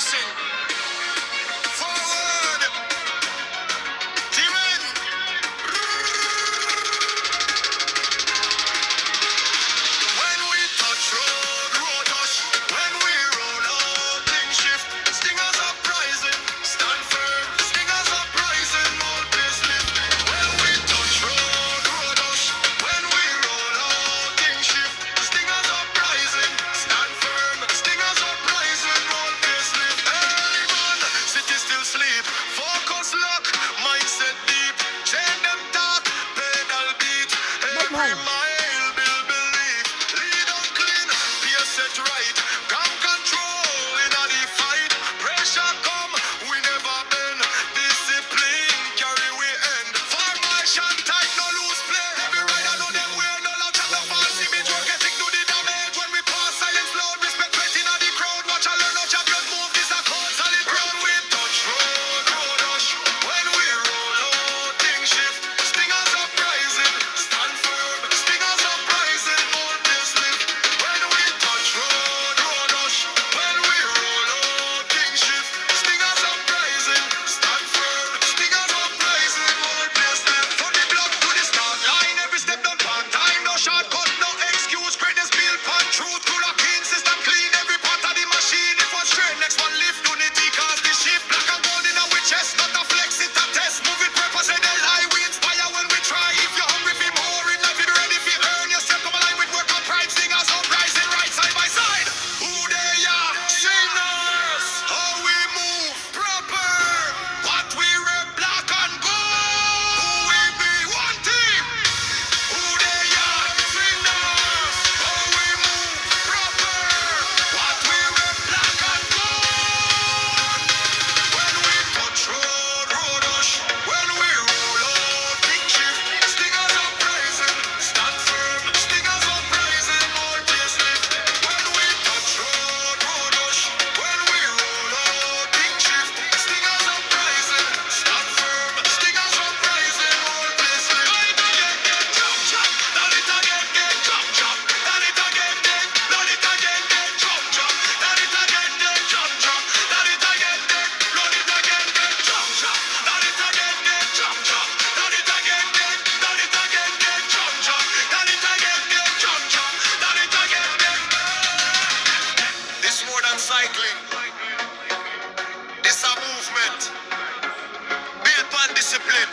Listen, forward, Jimin. When we touch road, road touch. When we roll out, things shift. Stingers uprising, stand firm. Stingers uprising, all place lift. When we touch road, road touch. When we roll out, things shift. Stingers uprising, stand firm. Stingers uprising, all place lift. Hey man, city still sleep. Focus lock, mindset deep. Chain them talk, pedal beat. Every mile build belief. Lead on clean, peer set right. Ground control in a the fight. Pressure come, we never bend. Discipline carry we end. Formation tight, no loose play. Every rider know them wear no love. Chat the false image, work ethic do the damage. When we pass silence loud, respect waiting on the crowd. Watch a learn, no champion move. This a code solid ground. We touch road, road rush. When we roll out, things shift. Stingers uprising, stand firm. Stingers uprising, all place lift. When we touch road, road rush. When we roll out, things shift. Stingers uprising, stand firm. Stingers uprising, all place lift. From the block to the start line, every step done part time. No shortcut, no excuse. Greatness built pan truth. Cool up clean, system clean. Every part of the machine. If one straight, next one lift. Unity cause the shift. Black and gold in our chest, not a flex, it a test. Move it purpose, say they lie. We inspire when we try. If you're hungry for more in life, you're ready for earn yourself. Come alive with work and pride. Singers uprising, right side by side. Who they are? Singers. How we move, proper. What we rep, black and gold. Who we be, one team. Who they are? Singers. How we move, proper. What we rep, black and gold. When we touch road, road rush. When we roll out, big shift. Stingers uprising, stand firm. Stingers uprising, all place lift. When we touch road, road rush. When we roll out, big shift. Stingers uprising, stand firm. Stingers uprising, all place lift. Done it again, get chop chop. Done it again, get chop chop. Done it again, get chop chop. Done it again, get chop chop. Done it again, get run it again, get chop chop. Done it again, get chop chop. Done it again, get done it again, get chop chop. Done it again, get chop chop. Done it again, get. This more than cycling. This a movement. Built on discipline.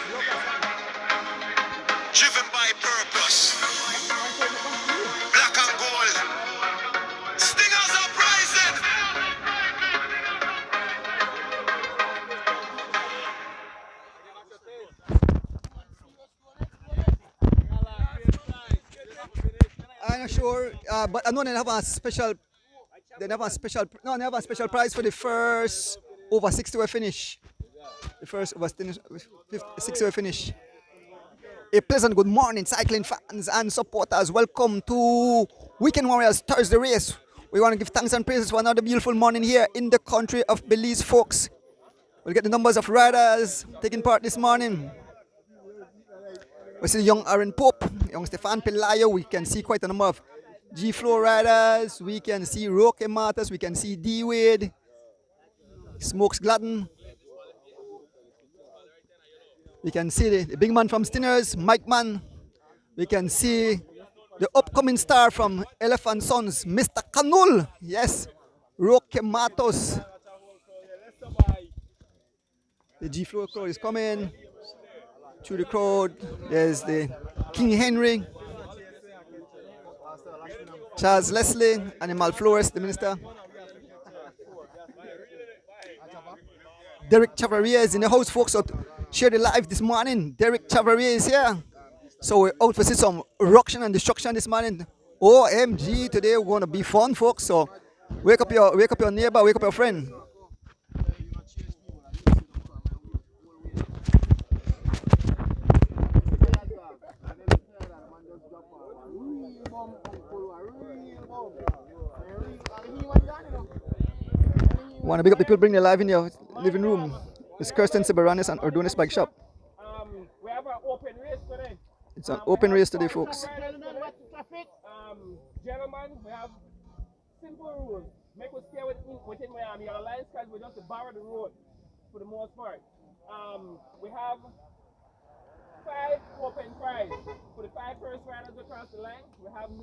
Driven by purpose. Black and gold. Stingers uprising. I'm not sure, but I know they have a special. They have a special. No, they have a special prize for the first over 60-way finish. The first over 60-way finish. A pleasant good morning, cycling fans and supporters. Welcome to Weekend Warriors Thursday race. We want to give thanks and praises for another beautiful morning here in the country of Belize, folks. We'll get the numbers of riders taking part this morning. We see young Aaron Pope, young Stefan Pelayo. We can see quite a number of G-Flow riders. We can see Roque Matas. We can see D-Wade, Smokes Gladden. We can see the big man from Stinners, Mike Mann. We can see the upcoming star from Elephant Sons, Mr. Kanul. Yes, Roque Matos. The G-Flow crowd is coming. Through the crowd, there's the King Henry, Charles Leslie, Animal Flores, the minister. Derek Chavaria is in the house, folks. So share the live this morning. Derek Chavaria is here. So we're out for see some ruction and destruction this morning. OMG, today we're gonna be fun, folks. So wake up your neighbor, wake up your friend. Want to big up the people bring their live in your living room. It's Kirsten Sibaranis and Ordonis Bike Shop. We have an open race today. It's an open race today, folks. Gentlemen, we have simple rules. make us stay within Miami Airlines because we just borrow the road for the most part. We have 5 open prize for the 5 first riders across the line. We have 9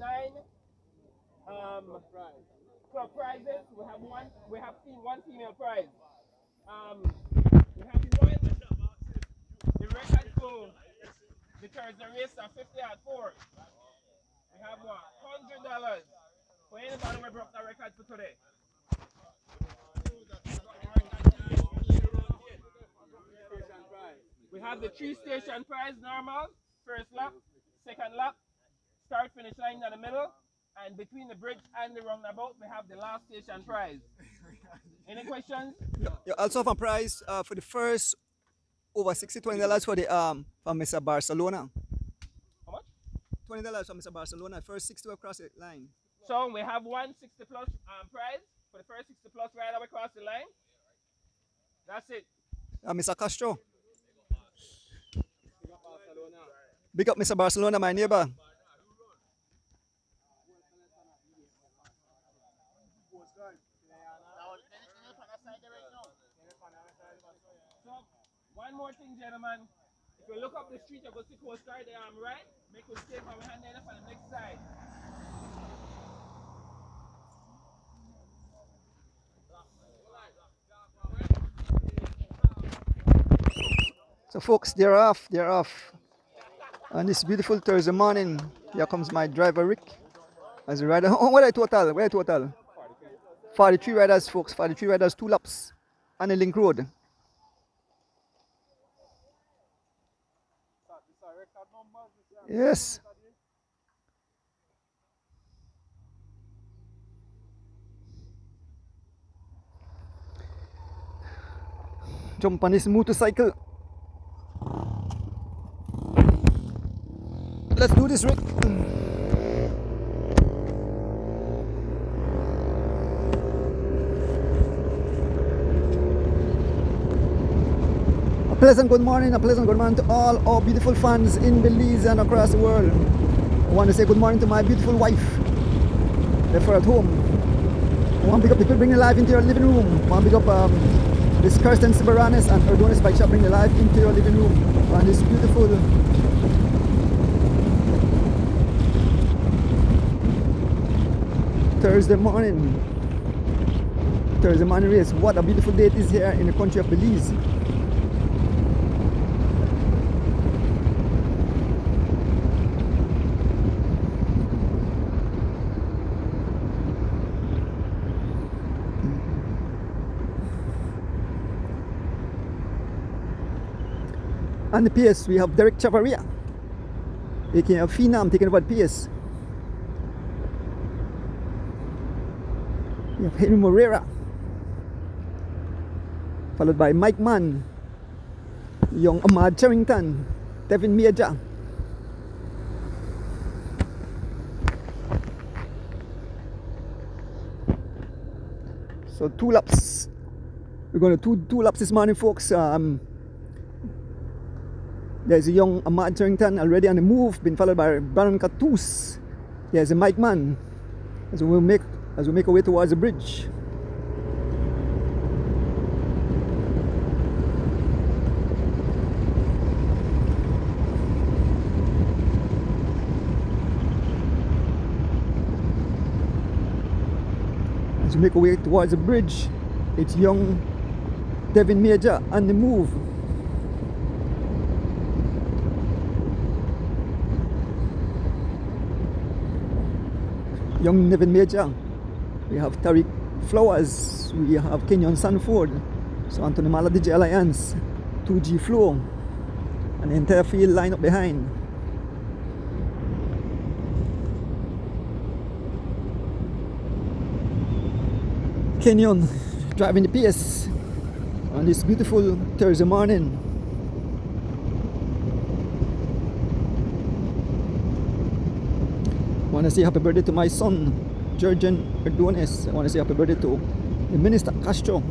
club prizes. We have one female prize. We have one. The record for the Thursday race are 50 at 4. We have what? $100 for anybody who broke the record for today. We have the 3-station prize normal, first lap, second lap, start finish line in the middle, and between the bridge and the roundabout, we have the last station prize. Any questions? You also have a prize for the first over 60 $20 for the from Mr. Barcelona. How much? $20 from Mr. Barcelona. First 60 across the line. So we have one 60 plus prize for the first 60 plus rider across the line. That's it. Mr. Castro. Big up Mr. Barcelona, my neighbor. So one more thing, gentlemen. If you look up the street, you go see Coast Guard there, right? Make us stay from behind there on the next side. So folks, they're off. On this beautiful Thursday morning, here comes my driver Rick. As a rider, what are total? 43 riders, folks. 43 riders, 2 laps on the link road. Yes. Jump on this motorcycle. Let's do this, Rick. A pleasant good morning to all our beautiful fans in Belize and across the world. I want to say good morning to my beautiful wife. They're at home. I want to pick up the people bringing live into your living room. I want to pick up this Kirsten Sibaranes and Erdonis Bike Shop bringing live into your living room on this beautiful Thursday morning race. What a beautiful day it is here in the country of Belize. On the PS, we have Derek Chavarria, aka Phenom, taking over the PS. We have Henry Morera, followed by Mike Mann, young Ahmad Charrington, Devin Miaja. So 2 laps. We're going to do 2 laps this morning, folks. There's a young Ahmad Charrington already on the move, been followed by Baron Catus. There's a Mike Mann as we make our way towards the bridge. As we make our way towards the bridge, it's young Devin Major on the move. Young Devin Major. We have Tariq Flowers, we have Kenyon Sanford, so Anthony Mala DJ Alliance, 2G Flow, and the entire field line up behind. Kenyon driving the PS on this beautiful Thursday morning. I want to say happy birthday to my son, Jurgen Erdonis. I want to say happy birthday to the Minister Castro.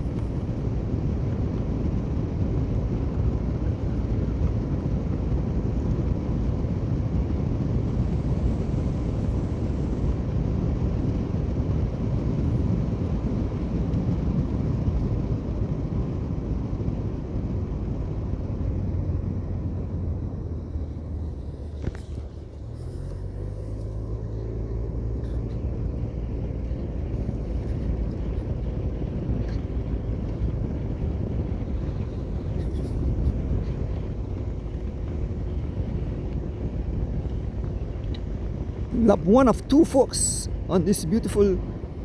Lap 1 of 2, folks, on this beautiful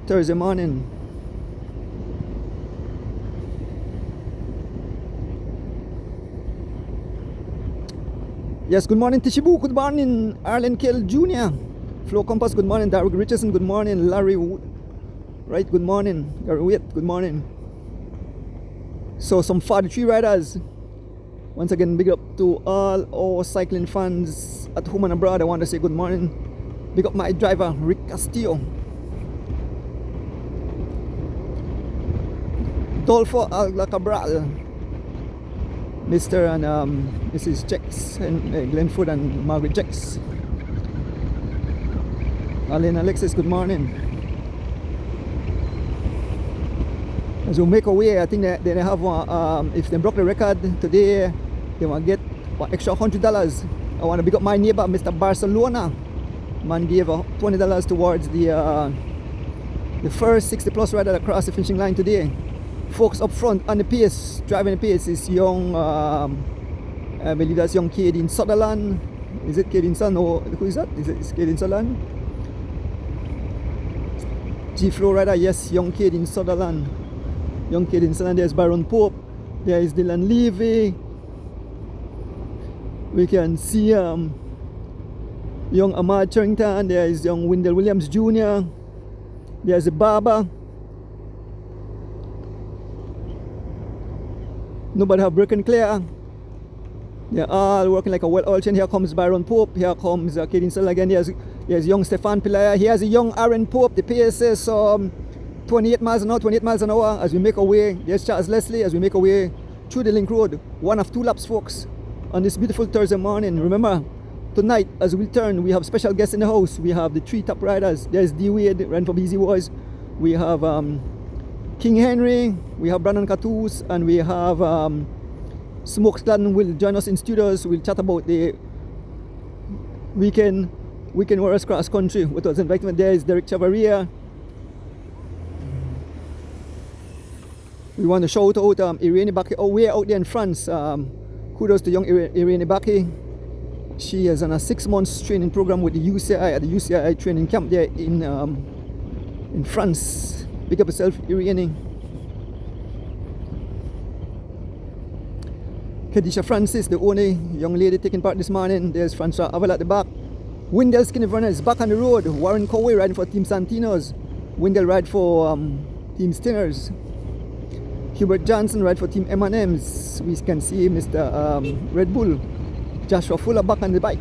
Thursday morning. Yes, good morning Tishibu, good morning Arlen Kell Jr. Flo Compass, good morning. Derek Richardson, good morning. Larry Wright, good morning. Gary Witt, good morning. So some 43 riders. Once again, big up to all our cycling fans at home and abroad. I want to say good morning. Big up my driver, Rick Castillo. Dolfo Alcabral, Mr. and Mrs. Jex, and Glenford and Margaret Jex. Alan Alexis, good morning. As we make our way, I think they have if they broke the record today, they want to get an extra $100. I want to big up my neighbor, Mr. Barcelona. Man gave $20 towards the first 60 plus rider across the finishing line today. Folks up front on the pace, driving the pace is young, I believe that's young Caden Sutherland. Is it Caden Sutherland? No, who is that? Is it Caden Sutherland? G-Flow rider, yes, young Caden Sutherland. Young Caden Sutherland, there's Byron Pope, there is Dylan Levy. We can see young Ahmad Charrington, there is young Wendell Williams Jr., there's the Barber. Nobody have broken clear. They're all working like a well-oiled chain. Here comes Byron Pope, here comes Caden Sutherland again, there's young Stefan Pilaya, here's a young Aaron Pope. The pace is 28 miles an hour as we make our way. There's Charles Leslie as we make our way through the link road. 1 of 2 laps, folks, on this beautiful Thursday morning. Remember, tonight as we return, we have special guests in the house. We have the 3 top riders. There's D Wade, ran for BZ Boys. We have King Henry, we have Brandon Catoos, and we have Smokes Gladden will join us in studios. We'll chat about the weekend warriors cross country. What was invited there is Derek Chavaria. We want to shout out Irene Baki way out there in France. Kudos to young Irene Baki. She is on a 6 months training program with the UCI at the UCI training camp there in France. Big up yourself, Irene. Kadisha Francis, the only young lady taking part this morning. There's Francois Aval at the back. Wendell Skinner is back on the road. Warren Coway riding for Team Santinos. Wendell ride for Team Stinners. Hubert Johnson ride for Team M&M's. We can see Mr. Red Bull. Joshua Fuller back on the bike.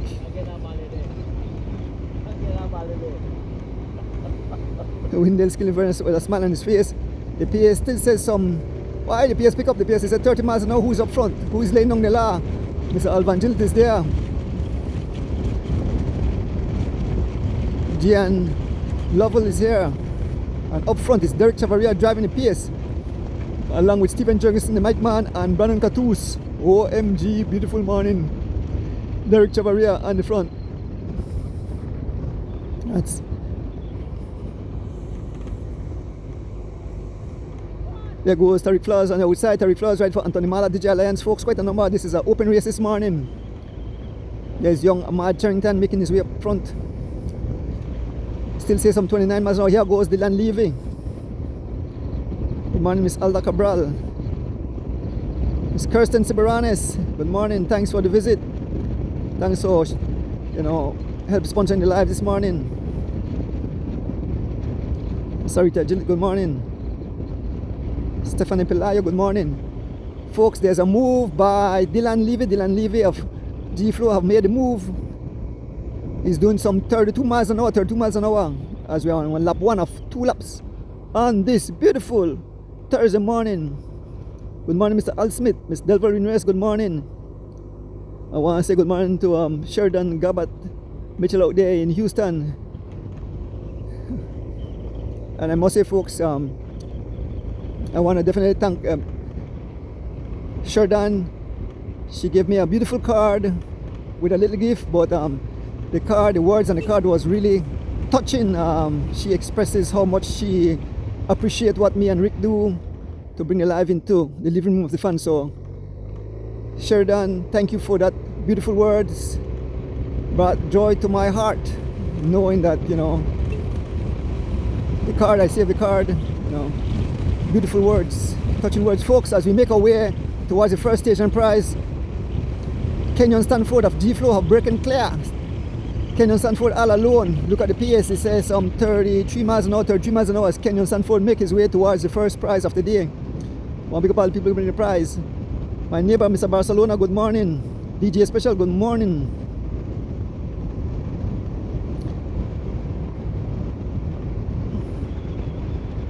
Wendell Skinner with a smile on his face. The PS still says why the PS pick up the PS? He said 30 miles an hour. Who's up front? Who is laying down the law? Mr. Alvangilt is there. Gian Lovell is here. And up front is Derek Chavaria driving the PS. Along with Stephen Jurgensen, the mic man, and Brandon Catoos. OMG, beautiful morning. Derek Chavaria on the front. There goes Tariq Flowers on the outside. Tariq Flowers ride for Anthony Mala, DJ Alliance, folks. Quite a number. This is an open race this morning. There's young Ahmad Charrington making his way up front. Still say some 29 miles an hour. Here goes Dylan Levy. Good morning, Miss Alda Cabral. Miss Kirsten Siberanes. Good morning. Thanks for the visit. Thanks for help sponsoring the live this morning. Sarita Jill, good morning. Stephanie Pelayo, good morning. Folks, there's a move by Dylan Levy. Dylan Levy of G-Flow have made a move. He's doing some 32 miles an hour as we are on lap 1 of 2 laps on this beautiful Thursday morning. Good morning, Mr. Al Smith. Miss Delva Ramirez, good morning. I want to say good morning to Sheridan Gabat Mitchell out there in Houston. And I must say, folks, I want to definitely thank Sheridan. She gave me a beautiful card with a little gift, but the words on the card was really touching. She expresses how much she appreciates what me and Rick do to bring the live into the living room of the fans. So Sheridan, thank you for that beautiful words. Brought joy to my heart. knowing that, you know, the card, I save the card, you know, beautiful words, touching words. Folks, as we make our way towards the first station prize, Kenyon Stanford of G-Flow have breaking clear. Kenyon Stanford all alone. Look at the pace, it says 33 miles an hour, 33 miles an hour as Kenyon Stanford make his way towards the first prize of the day. One big up all the people who bring the prize. My neighbor, Mr. Barcelona, good morning. DJ Special, good morning.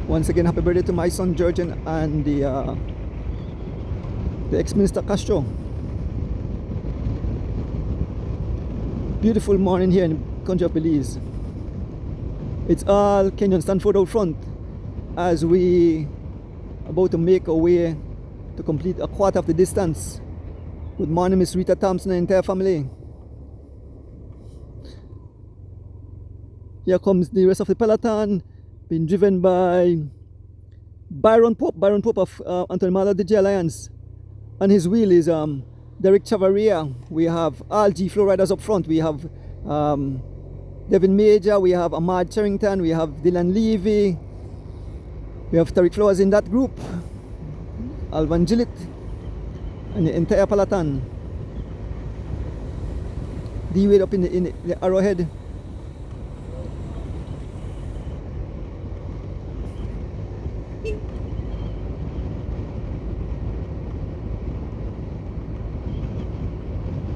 Once again, happy birthday to my son Georgian and the ex-minister Castro. Beautiful morning here in the country of Belize. It's all Kenyon Stanford out front as we about to make our way to complete a quarter of the distance. Good morning, Miss Rita Thompson and entire family. Here comes the rest of the peloton, being driven by Byron Pope of Anthony Mala DJ Alliance. On his wheel is Derek Chavaria. We have all G-Flow riders up front. We have Devin Major, we have Ahmad Charrington, we have Dylan Levy, we have Tariq Flowers in that group, Alvan Gillett, and the entire peloton. D-Wade up in the arrowhead.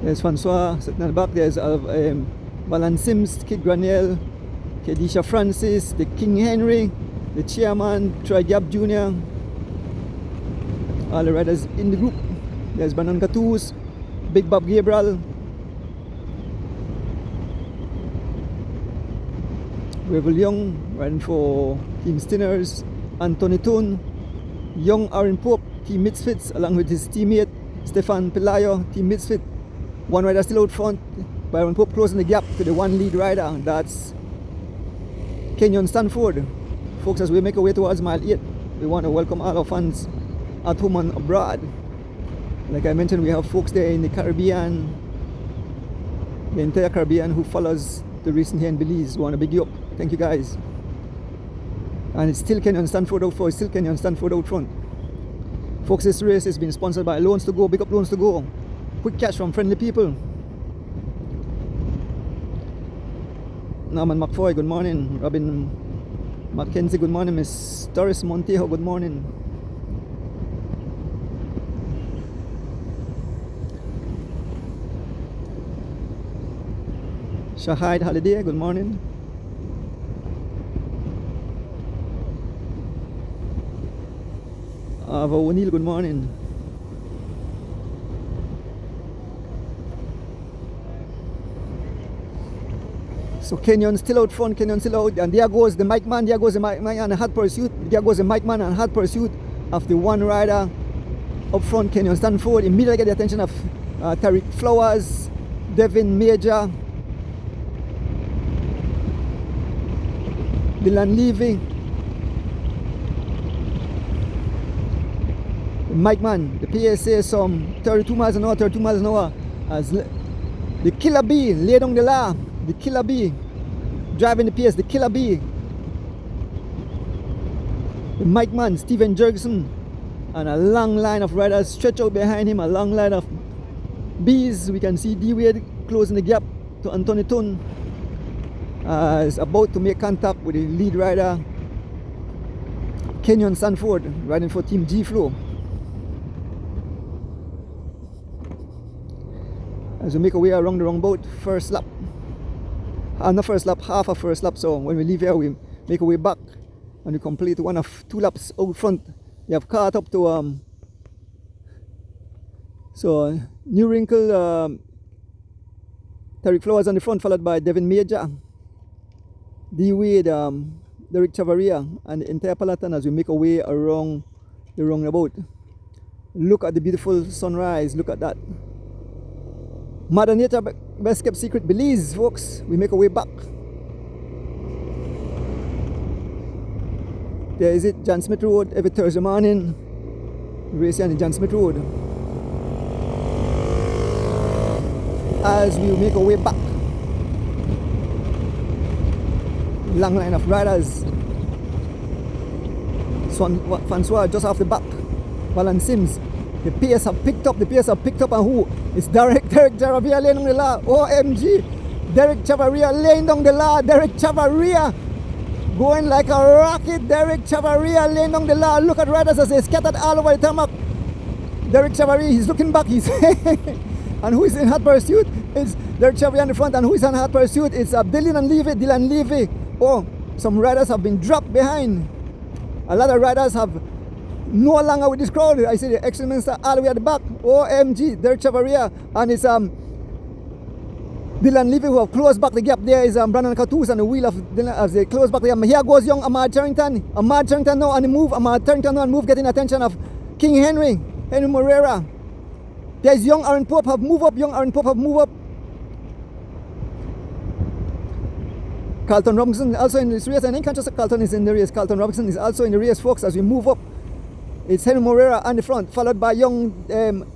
There's Francois sitting at the back. There's Valan Sims, Kid Granell, Kedisha Francis, the King Henry, the chairman, Troy Gap Jr., all the riders in the group. There's Banan Katoos, Big Bob Gabriel, Revel Young riding for Team Stinners, Anthony Toon, Young Aaron Pope, Team Misfits, along with his teammate Stefan Pelayo, Team Misfit. One rider still out front, Byron Pope closing the gap to the one lead rider. That's Kenyon Stanford. Folks, as we make our way towards mile 8, we want to welcome all our fans at home and abroad. Like I mentioned, we have folks there in the Caribbean, the entire Caribbean who follows the racing here in Belize. We want to big you up. Thank you guys. And it's still Kenyon Stanford out front. It's still Kenyon Stanford out front. Folks, this race has been sponsored by Loans to Go. Big up Loans to Go. Quick cash from friendly people. Norman McFoy, good morning. Robin Mackenzie, good morning. Miss Doris Montejo, good morning. Shahid Holiday, good morning. Ava O'Neill, good morning. So Kenyon still out front, Kenyon still out, and there goes the Mike Man, there goes the Mike Man and hard pursuit, there goes the Mike Man and hard pursuit of the one rider up front, Kenyon Stanford. Immediately get the attention of Tariq Flowers, Devin Major, Dylan Levy, the Mike Man. The PSA some 32 miles an hour, 32 miles an hour as the Killer Bee lay down the law. The Killer Bee driving the PS, the Killer Bee. The Mike Man, Steven Jurgensen, and a long line of riders stretch out behind him, a long line of bees. We can see D-Wade closing the gap to Anthony Toon. Is about to make contact with the lead rider, Kenyon Stanford, riding for Team G-Flow. As we make our way around the roundabout, first lap. Not first lap, half a first lap. So when we leave here, we make our way back and we complete one of 2 laps out front. We have caught up to so New Wrinkle, Tariq Flowers on the front, followed by Devin Major, D-Wade, Derek Chavaria, and the entire peloton as we make our way around the roundabout. Look at the beautiful sunrise, look at that. Mother Nature, best kept secret, Belize, folks. We make our way back. There is it, John Smith Road, every Thursday morning. Racing on the John Smith Road. As we make our way back. long line of riders. Francois just off the back. Walan Sims. The pace have picked up. And who? It's Derek Chavaria laying down the law. OMG. Derek Chavaria laying down the law. Derek Chavaria going like a rocket. Derek Chavaria laying down the law. Look at riders as they scattered all over the tarmac. Derek Chavaria, he's looking back. He's and who is in hot pursuit? It's Derek Chavaria in the front. And who is in hot pursuit? It's Dylan Levy. Oh, some riders have been dropped behind. A lot of riders have no longer with this crowd. I see the Excellencer all the way at the back. OMG, Derek Chavaria. And it's Dylan Levy who have closed back the gap. There is Brandon Cartoons on the wheel of Dylan as they close back the gap. Here goes young Ahmad Charrington. Ahmad Charrington now on the move. Ahmad Charrington now on the move, getting attention of King Henry Moreira. There's young Aaron Pope have moved up. Carlton Robinson also in this race, and in just Carlton is in the race. Carlton Robinson is also in the race, folks, as we move up. It's Henry Moreira on the front, followed by young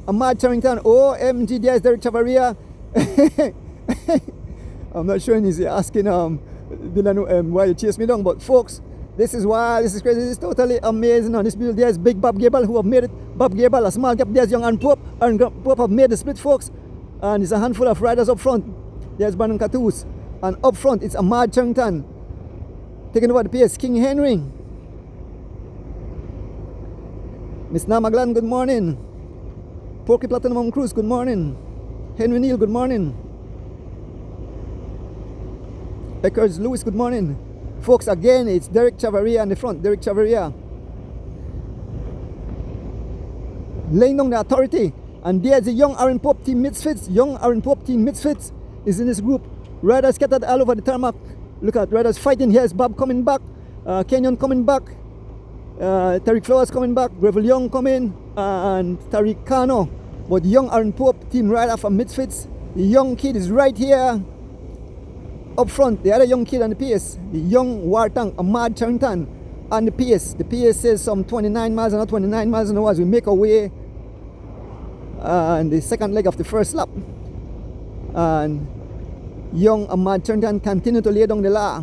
Ahmad Charrington. OMG, there's Derek Chavaria. I'm not sure he's asking Dylan why you chase me down, but folks, this is wild, this is crazy, this is totally amazing. On this build, there's big Bob Gable who have made it. Bob Gable, a small gap, there's young Aaron Pope. Aaron Pope have made the split, folks. And it's a handful of riders up front. There's Brandon Cartoons. And up front, it's Ahmad Charrington. Taking over the pace, King Henry. Miss Namaglan, good morning. Porky Platinum Cruz, good morning. Henry Neal, good morning. Eckers Lewis, good morning. Folks, again, it's Derek Chavaria in the front. Derek Chavaria laying down the authority. And there's a young Aaron Pope team Misfits. Is in this group. Riders scattered all over the tarmac. Look at riders fighting. Here's Bob coming back. Kenyon coming back. Tariq Flowers coming back. Gravel Young coming. And Tariq Kano. But the young Aaron Pope team rider from Misfits. The young kid is right here up front. The other young kid on the pace. The young Wartang Ahmad Charrington on the pace. The pace says some 29 miles an hour, 29 miles an hour as we make our way in the second leg of the first lap. And young Ahmad Charrington continue to lay down the law,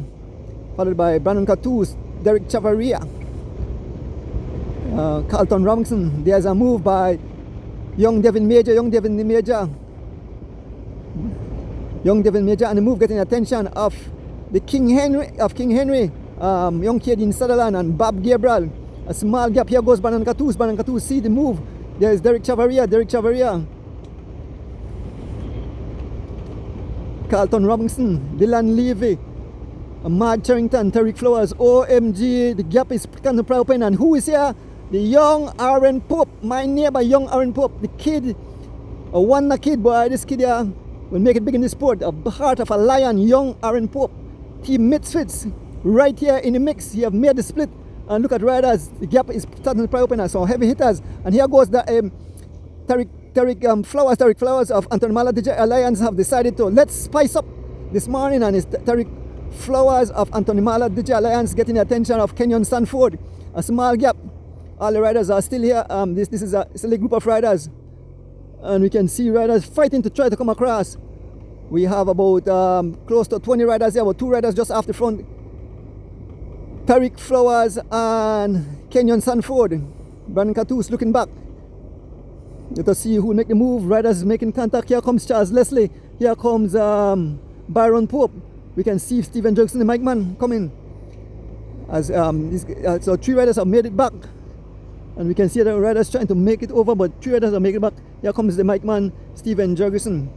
followed by Brandon Cartoons, Derek Chavaria, Carlton Robinson. There's a move by young Devin Major, and the move getting attention of the King Henry, young kid in Sutherland, and Bob Gabriel. A small gap. Here goes Brandon Cartoons. See the move. There's Derek Chavaria. Carlton Robinson, Dylan Levy, Ahmad Charrington, Tariq Flowers. OMG, the gap is kind of open. And who is here? The young Aaron Pope, my neighbor, young Aaron Pope, the kid, a wonder kid, boy. This kid here will make it big in the sport. A heart of a lion, young Aaron Pope. Team Misfits, right here in the mix. He have made the split. And look at riders, the gap is starting to open. So heavy hitters. And here goes the Tariq Flowers of Antonimala DJ Alliance have decided to let's spice up this morning, and it's Tariq Flowers of Antonimala DJ Alliance getting the attention of Kenyon Sanford. A small gap. All the riders are still here. This is still a group of riders, and we can see riders fighting to try to come across. We have about close to 20 riders here, about 2 riders just off the front. Tariq Flowers and Kenyon Sanford. Brandon Cartoons looking back. Let us see who make the move. Riders making contact. Here comes Charles Leslie. Here comes Byron Pope. We can see Stephen Jurgensen, the mic man, coming. As so 3 riders have made it back, and we can see the riders trying to make it over, but 3 riders are making it back. Here comes the mic man, Stephen Jurgensen,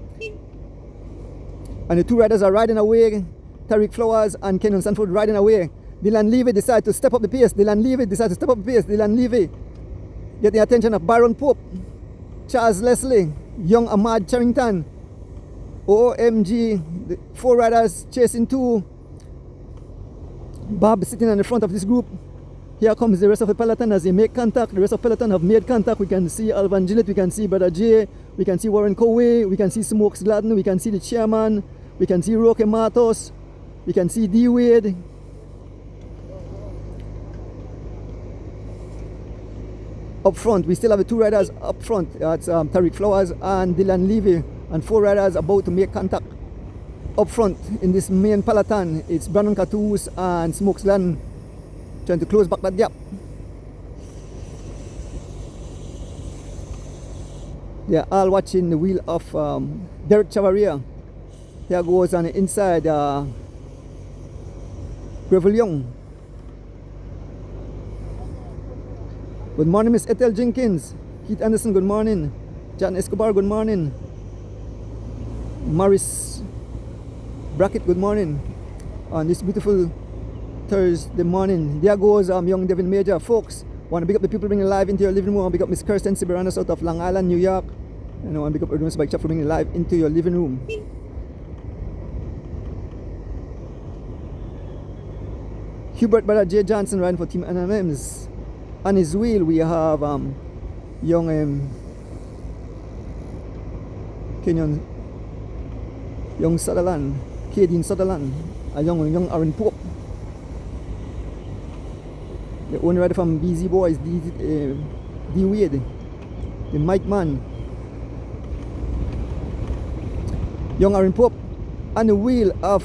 and the 2 riders are riding away. Tariq Flowers and Kenyon Sanford riding away. Dylan Levy decided to step up the pace. Dylan Levy get the attention of Byron Pope, Charles Leslie, young Ahmad Charrington. OMG, the 4 riders chasing 2. Bob sitting on the front of this group. Here comes the rest of the peloton as they make contact. The rest of the peloton have made contact. We can see Alvan Gillett, we can see Brother J, we can see Warren Coway, we can see Smokes Gladden, we can see the chairman, we can see Roque Matos, we can see D Wade. Up front, we still have the 2 riders up front. That's Tariq Flowers and Dylan Levy, and 4 riders about to make contact. up front in this main peloton. It's Brandon Catoos and Smokes Glenn trying to close back that gap. They're all watching the wheel of Derek Chavaria. Here goes on the inside Gravel Young. Good morning, Miss Ethel Jenkins. Keith Anderson, good morning. John Escobar, good morning. Maris Brackett, good morning. On this beautiful Thursday morning. There goes young Devin Major. Folks, want to big up the people bringing live into your living room. I want to big up Miss Kirsten Siberanos out of Long Island, New York. And I want to big up Erdon's Bike Shop for bringing live into your living room. Hubert Brother J. Johnson riding for Team NMMs. On his wheel we have young Kenyon, young Sutherland, Kadeen Sutherland, a young Aaron Pope. The owner rider from BZ Boys, D Wade, the Mike Man. Young Aaron Pope on the wheel of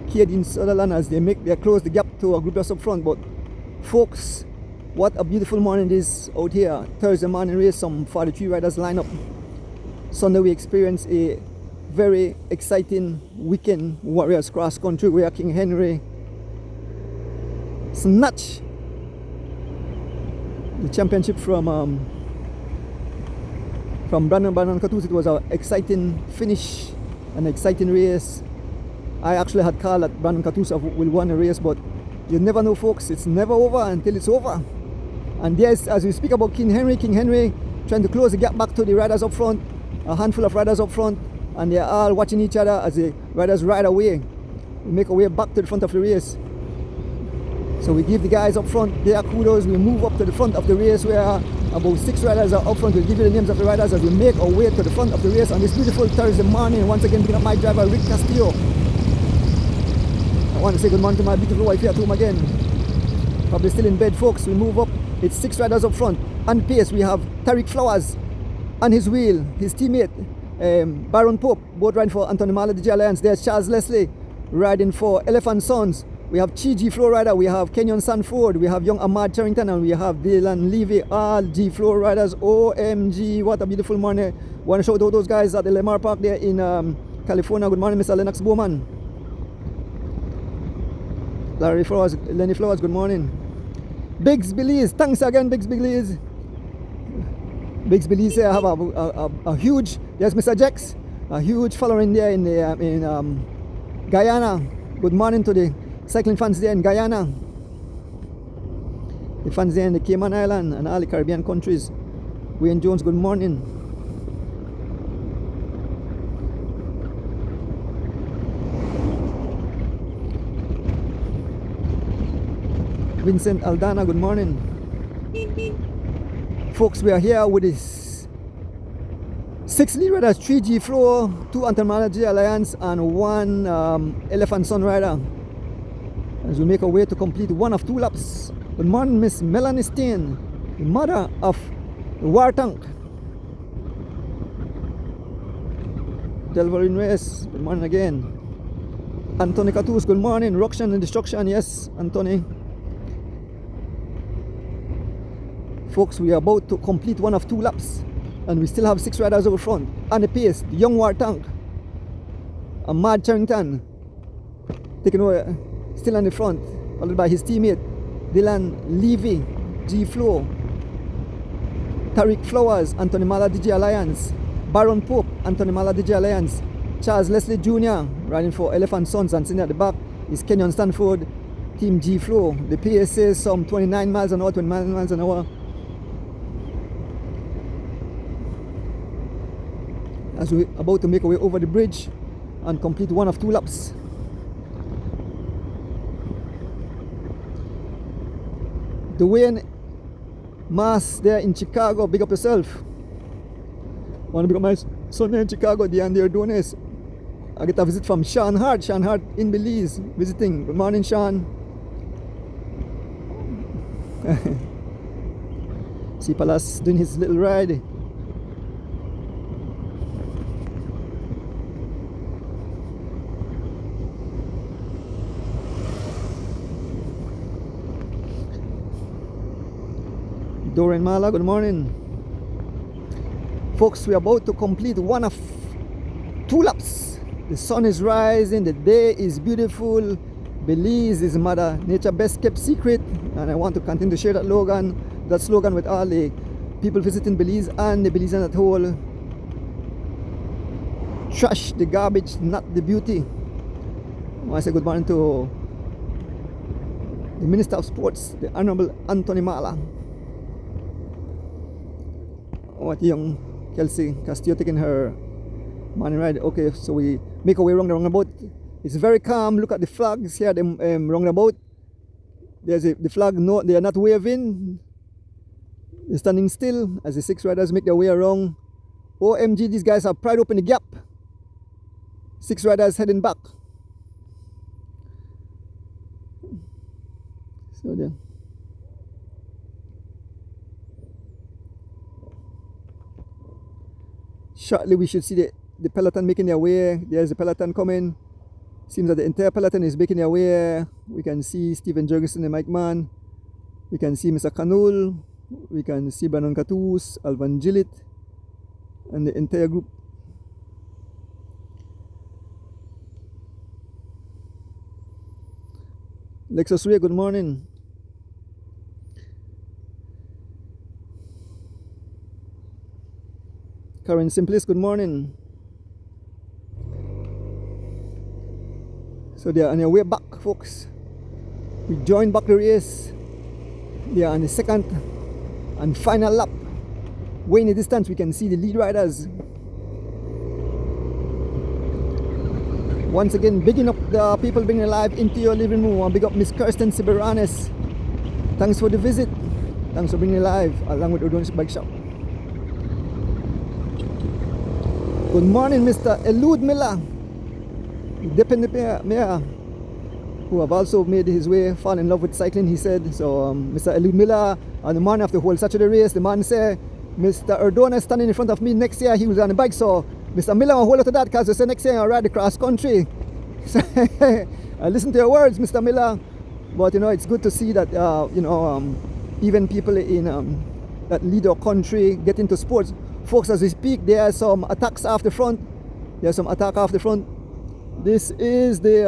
Kadeen Sutherland as they close the gap to a group just up front. But folks, what a beautiful morning it is out here. Thursday morning race, some 43 riders line up. Sunday we experience a very exciting weekend Warriors cross country where King Henry snatched the championship from Brandon Catoos. It was an exciting finish, an exciting race. I actually had called that Brandon Catoos will win the race, but you never know, folks. It's never over until it's over. And yes, as we speak about King Henry trying to close the gap back to the riders up front, a handful of riders up front, and they're all watching each other as the riders ride away. We make our way back to the front of the race. So we give the guys up front their kudos. We move up to the front of the race where about 6 riders are up front. We'll give you the names of the riders as we make our way to the front of the race on this beautiful Thursday morning. Once again, picking up my driver, Rick Castillo. I want to say good morning to my beautiful wife here at home again. Probably still in bed, folks. We move up. It's 6 riders up front. On pace, we have Tariq Flowers on his wheel. His teammate, Baron Pope, both riding for Anthony Mala DJ Alliance. There's Charles Leslie riding for Elephant Sons. We have Chi G Flow rider. We have Kenyon Sanford. We have young Ahmad Charrington. And we have Dylan Levy. All G Flow riders. OMG. What a beautiful morning. Want to shout out those guys at the Lamar Park there in California. Good morning, Mr. Lennox Bowman. Lenny Flowers, good morning. Biggs Belize, thanks again, Biggs Belize. Biggs Belize, I have a huge, yes, Mr. Jex, a huge following there in Guyana. Good morning to the cycling fans there in Guyana. The fans there in the Cayman Island and all the Caribbean countries. Wayne Jones, good morning. Vincent Aldana, good morning. Folks, we are here with this 6 lead riders, 3 G Flow, 2 Anthropology Alliance, and 1 Elephant Sun rider. As we make our way to complete 1 of 2 laps. Good morning, Miss Melanie Steen, the mother of the War Tank. Delvarin Reyes, good morning again. Anthony Catoos, good morning. Ruction and Destruction, yes, Anthony. Folks, we are about to complete 1 of 2 laps and we still have 6 riders over front. On the pace, the young War Tank, Ahmad Charrington taking over, still on the front, followed by his teammate Dylan Levy, G Flow, Tariq Flowers, Anthony Mala DJ Alliance, Baron Pope, Anthony Mala DJ Alliance, Charles Leslie Jr. riding for Elephant Sons, and sitting at the back is Kenyon Stanford, Team G Flow. The pace says some 29 miles an hour, 29 miles an hour. As we're about to make our way over the bridge and complete 1 of 2 laps. Dwayne Mass there in Chicago, big up yourself. Want to big up my son there in Chicago, DeAndre Dones. I get a visit from Sean Hart in Belize, visiting. Good morning, Sean. See Palas doing his little ride. Dorian Mala, good morning. Folks, we're about to complete one of 2 laps. The sun is rising, the day is beautiful. Belize is Mother Nature best kept secret, and I want to continue to share that slogan with all the people visiting Belize and the Belizeans at whole. Trash the garbage, not the beauty. I want to say good morning to the Minister of Sports, the Honorable Anthony Mala. What young Kelsey Castillo taking her morning ride. Okay, so we make our way around the roundabout. It's very calm. Look at the flags here, the roundabout. There's the flag. No, they are not waving. They're standing still as the 6 riders make their way around. OMG, these guys are pried open the gap. 6 riders heading back. So there. Shortly we should see the peloton making their way. There's a peloton coming. Seems that the entire peloton is making their way. We can see Stephen Jurgensen, the mic man. We can see Mr. Canul. We can see Brandon Catus, Alvan Gillit, and the entire group. Lexus Ray, good morning. Karen Simplis, good morning. So they are on their way back, folks. We joined back the race. They are on the second and final lap. Way in the distance, we can see the lead riders. Once again, bigging up the people bringing alive into your living room. And big up Miss Kirsten Siberanes. Thanks for the visit. Thanks for bringing alive along with Udon's Bike Shop. Good morning, Mr. Elude Miller, Deputy Mayor, who have also made his way, fall in love with cycling, he said. So Mr. Elude Miller, on the morning of the whole Saturday race, the man said, Mr. Erdona is standing in front of me next year, he was on the bike. So Mr. Miller will hold on to that because they say next year I'll ride the cross country. So, I listen to your words, Mr. Miller. But you know, it's good to see that even people in that lead our country get into sports. Folks, as we speak, there are some attacks off the front. There's some attack off the front. This is the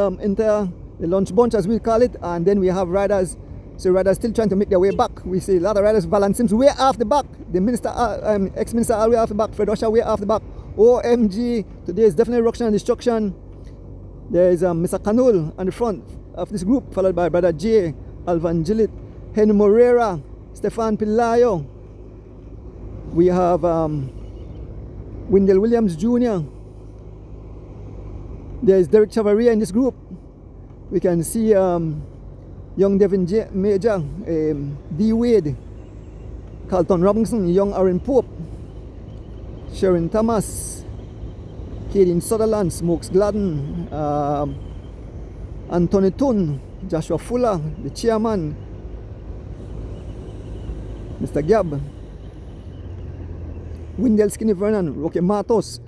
the lunch bunch, as we call it, and then we have riders. So riders still trying to make their way back. We see a lot of riders. Valance Sims way off the back. The minister, ex-minister, all way off the back. Fred Russia way off the back. OMG, today is definitely ruction and destruction. There is Mr. Canul on the front of this group, followed by Brother J, Alvan Gillit, Henry Morera, Stefan Pilayo. We have Wendell Williams Jr. There is Derek Chavaria in this group. We can see young Devin Major, D. Wade, Carlton Robinson, young Aaron Pope, Sharon Thomas, Kaden Sutherland, Smokes Gladden, Anthony Tun, Joshua Fuller, the chairman, Mr. Gab, Wendell Skinny Vernon, Roque Matos,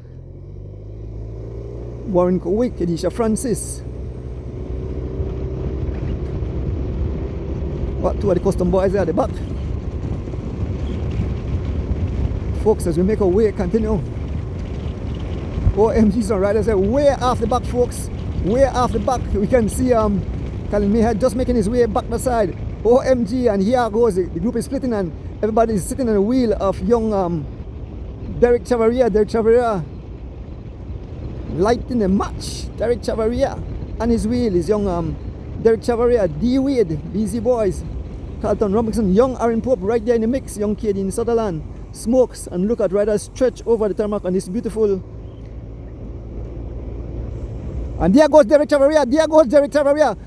Warren Kowick, Edisha Francis. What, two of the custom boys there at the back. Folks, as we make our way, continue. OMGs and riders are way off the back, folks. Way off the back. We can see Colin Mayhead just making his way back the side. OMG, and here goes the group is splitting and everybody is sitting on the wheel of young Derek Chavaria. Derek Chavaria lighting the match. Derek Chavaria and his wheel is young Derek Chavaria, D. Wade, BZ Boys, Carlton Robinson, young Aaron Pope right there in the mix, young Kaden Sutherland, Smokes, and look at riders stretch over the tarmac on this beautiful. And there goes Derek Chavaria, there goes Derek Chavaria,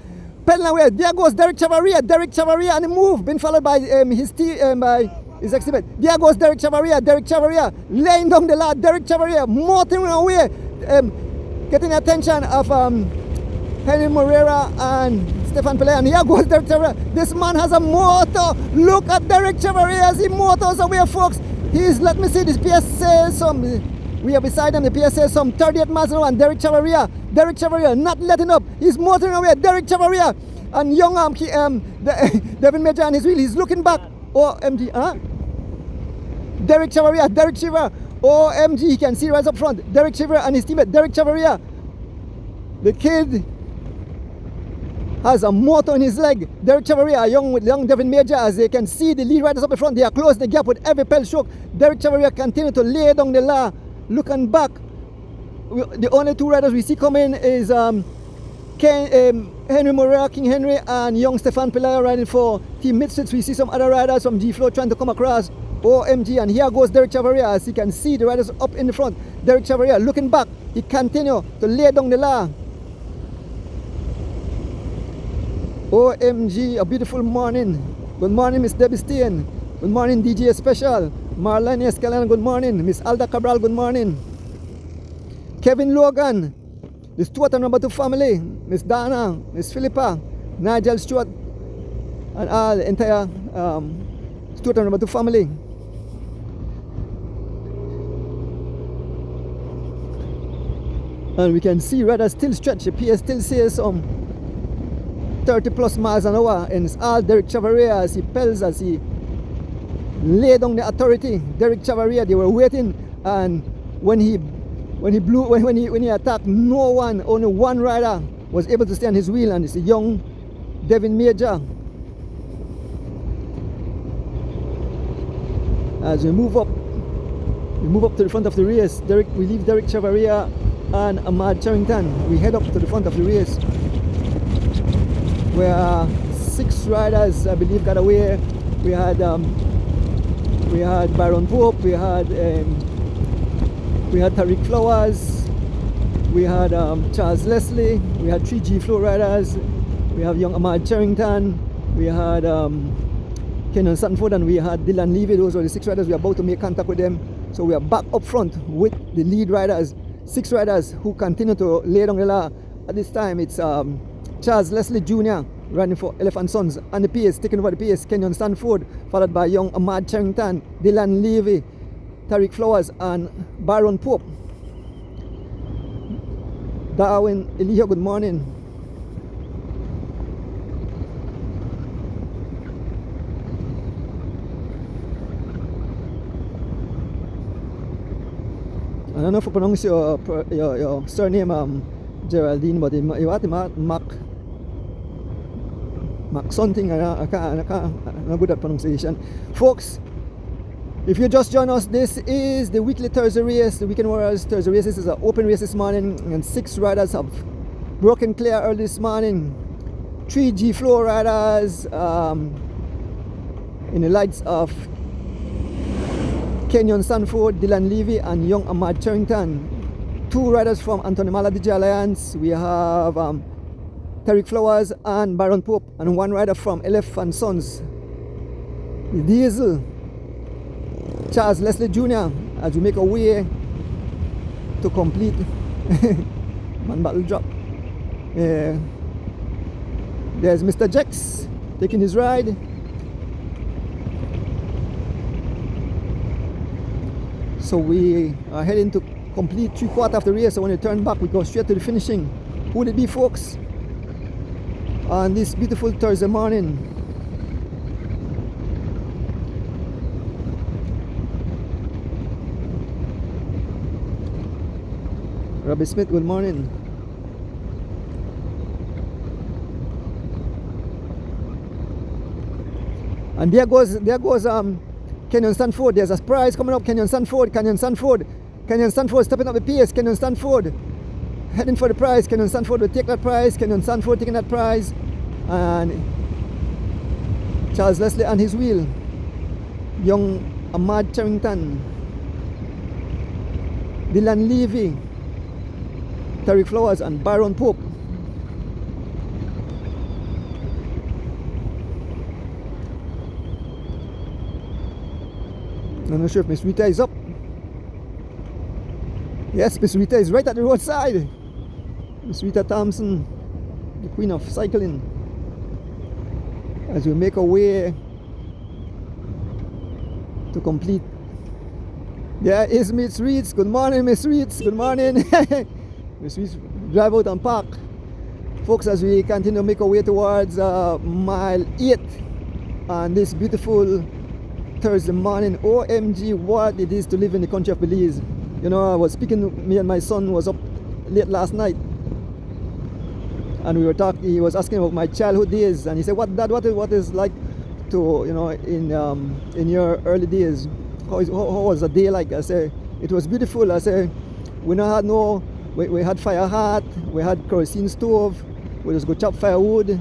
pedaling away, there goes Derek Chavaria on the move, been followed by his team, by his exhibit. There goes Derek Chavaria, laying down the lad, Derek Chavaria, motoring away, getting the attention of Henry Morera and Stefan Pele, and here goes Derek Chavaria. This man has a motor. Look at Derek Chavaria as he motors away, folks. He's, let me see, this PSA some, we are beside him, the PSA some 38 miles an hour, and Derek Chavaria not letting up. He's motoring away, Derek Chavaria, and young Devin Major on his wheel. He's looking back. OMG, huh? Derek Chavaria. OMG, he can see right up front. Derek Chavaria and his teammate, Derek Chavaria. The kid has a motor in his leg. Derek Chavaria, young Devin Major, as they can see the lead riders up in front. They are closing the gap with every pedal stroke. Derek Chavaria continue to lay down the law. Looking back, the only two riders we see coming is Henry Moreira, King Henry, and young Stefan Pelayo riding for Team Misfits. We see some other riders from G-Flow trying to come across. OMG, and here goes Derek Chavaria, as you can see the riders up in the front. Derek Chavaria looking back, he continue to lay down the law. OMG, a beautiful morning. Good morning, Miss Debbie Steen. Good morning, DJ Special. Marlene Escalena, good morning. Miss Alda Cabral, good morning. Kevin Logan, the Stuart and number 2 family. Miss Dana, Miss Philippa, Nigel Stewart, and all the entire Stuart and number 2 family. And we can see riders still stretch. The PS still says some 30 plus miles an hour, and it's all Derek Chavaria as he pelts, as he lay down the authority. Derek Chavaria, they were waiting, and when he attacked, no one, only one rider was able to stay on his wheel, and it's a young Devin Major. As we move up to the front of the race. We leave Derek Chavaria and Ahmad Charrington. We head up to the front of the race, where 6 riders, I believe, got away. We had Byron Pope, we had Tariq Flowers, we had Charles Leslie, we had 3 G-Flow riders, we have young Ahmad Charrington, we had Kenan Sanford, and we had Dylan Levy. Those were the 6 riders. We are about to make contact with them. So we are back up front with the lead riders, 6 riders who continue to lay down the law. At this time, it's Charles Leslie Jr. running for Elephant Sons, and the pace, taking over the pace, Kenyon Stanford, followed by young Ahmad Charrington, Dylan Levy, Tariq Flowers, and Byron Pope. Darwin Elijah, good morning. I don't know if I pronounce your surname, Geraldine, but you have Mac something. I'm not good at pronunciation. Folks, if you just join us, this is the weekly Thursday race, the Weekend Warriors Thursday race. This is an open race this morning, and 6 riders have broken clear early this morning. 3 G-Flow riders in the lights of Kenyon Sanford, Dylan Levy, and young Ahmad Charrington. 2 riders from Anthony Mala DJ Alliance. We have Tariq Flowers and Byron Pope, and 1 rider from Elephant Sons, the Diesel, Charles Leslie Jr. As we make our way to complete man battle drop. There's Mr. Jex taking his ride. So we are heading to complete 3/4 of the race. So when we turn back, we go straight to the finishing. Who will it be, folks, on this beautiful Thursday morning? Robbie Smith, good morning. And there goes Kenyon Stanford. There's a prize coming up. Kenyon Stanford stepping up the pace. Kenyon Stanford heading for the prize. Kenyon Stanford will take that prize. Kenyon Stanford taking that prize, and Charles Leslie on his wheel. Young Ahmad Charrington, Dylan Levy, Tariq Flowers, and Byron Pope. I'm not sure if Miss Rita is up. Yes, Miss Rita is right at the roadside. Miss Rita Thompson, the queen of cycling. As we make our way to complete. There is Miss Reeds. Good morning, Miss Reeds. Good morning. Miss Reeds, drive out and park. Folks, as we continue to make our way towards mile 8 on this beautiful Thursday morning. OMG, what it is to live in the country of Belize. You know, I was speaking, me and my son was up late last night, and we were talking, he was asking about my childhood days, and he said, Dad, what is like to, you know, in your early days? How was a day like? I say, it was beautiful. I say, we had we had fire hot, we had kerosene stove, we just go chop firewood.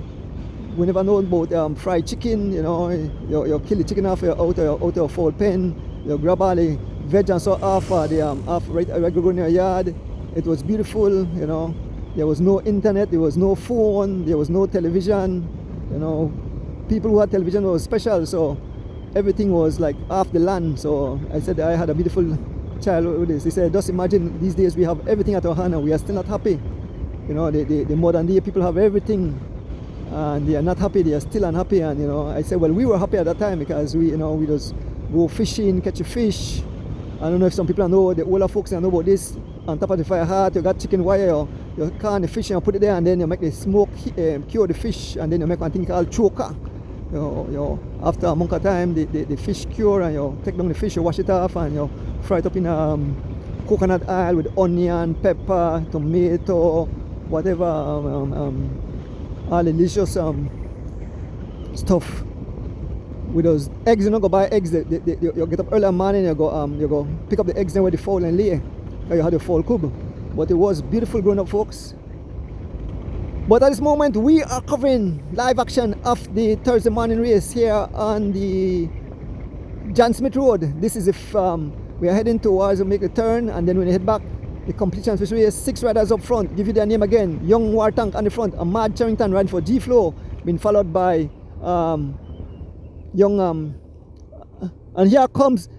We never know about fried chicken, you know, you kill the chicken out of your fowl pen, you grab all the veg and so off right go in your yard. It was beautiful, you know. There was no internet, there was no phone, there was no television, you know. People who had television was special, so everything was like off the land. So I said I had a beautiful childhood with this. He said, just imagine these days we have everything at our hand and we are still not happy. You know, the modern day people have everything and they are not happy, they are still unhappy. And you know, I said, well, we were happy at that time because we just go fishing, catch a fish. I don't know if some people know, the older folks know about this. On top of the fire heart, you got chicken wire, you can the fish and put it there, and then you make the smoke cure the fish, and then you make one thing called choker. After a month of time, the fish cure, and you take down the fish, you wash it off, and you fry it up in coconut oil with onion, pepper, tomato, whatever, all delicious stuff. With those eggs, you don't go buy eggs. You get up early in the morning, you go pick up the eggs there where the fowl and lay. You had the fowl cub. But it was beautiful growing up, folks. But at this moment, we are covering live action of the Thursday morning race here on the John Smith Road. This is if we are heading towards make a turn, and then when you head back, the completion of this race, 6 riders up front. Give you their name again. Young War Tank on the front. Ahmad Charrington riding for G Flow, being followed by and here comes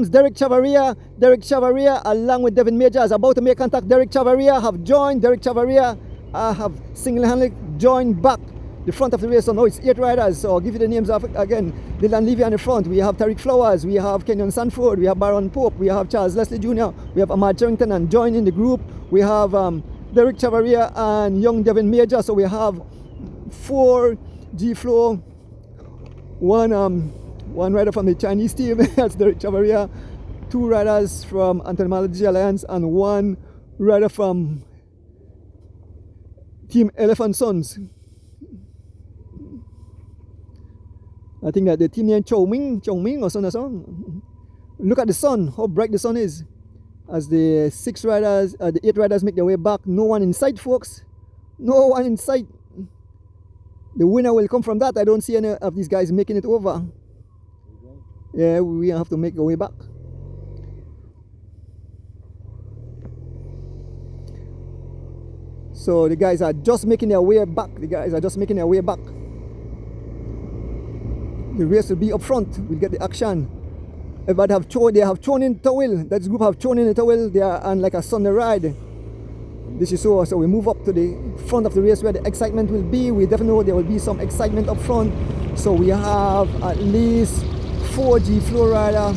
Derek Chavaria. Derek Chavaria along with Devin Major is about to make contact. Derek Chavaria have joined. Derek Chavaria have single-handedly joined back the front of the race. So now it's 8 riders. So I'll give you the names of again. Dylan Levy on the front. We have Tariq Flowers. We have Kenyon Sanford. We have Baron Pope. We have Charles Leslie Jr. We have Ahmad Charrington and joining the group. We have Derek Chavaria and young Devin Major. So we have 4 G Flow. One rider from the Chinese team, that's Derek Chavaria, 2 riders from Anthropology Alliance, and 1 rider from Team Elephant Sons. I think that the team name Chongming or something. Look at the sun, how bright the sun is. As the 8 riders make their way back, no one in sight, folks. No one in sight. The winner will come from that. I don't see any of these guys making it over. Yeah, we have to make our way back. So the guys are just making their way back. The race will be up front. We'll get the action. Everybody they have thrown in the towel. That group have thrown in the towel. They are on like a Sunday ride. This is so we move up to the front of the race where the excitement will be. We definitely know there will be some excitement up front. So we have at least 4 G Flow rider,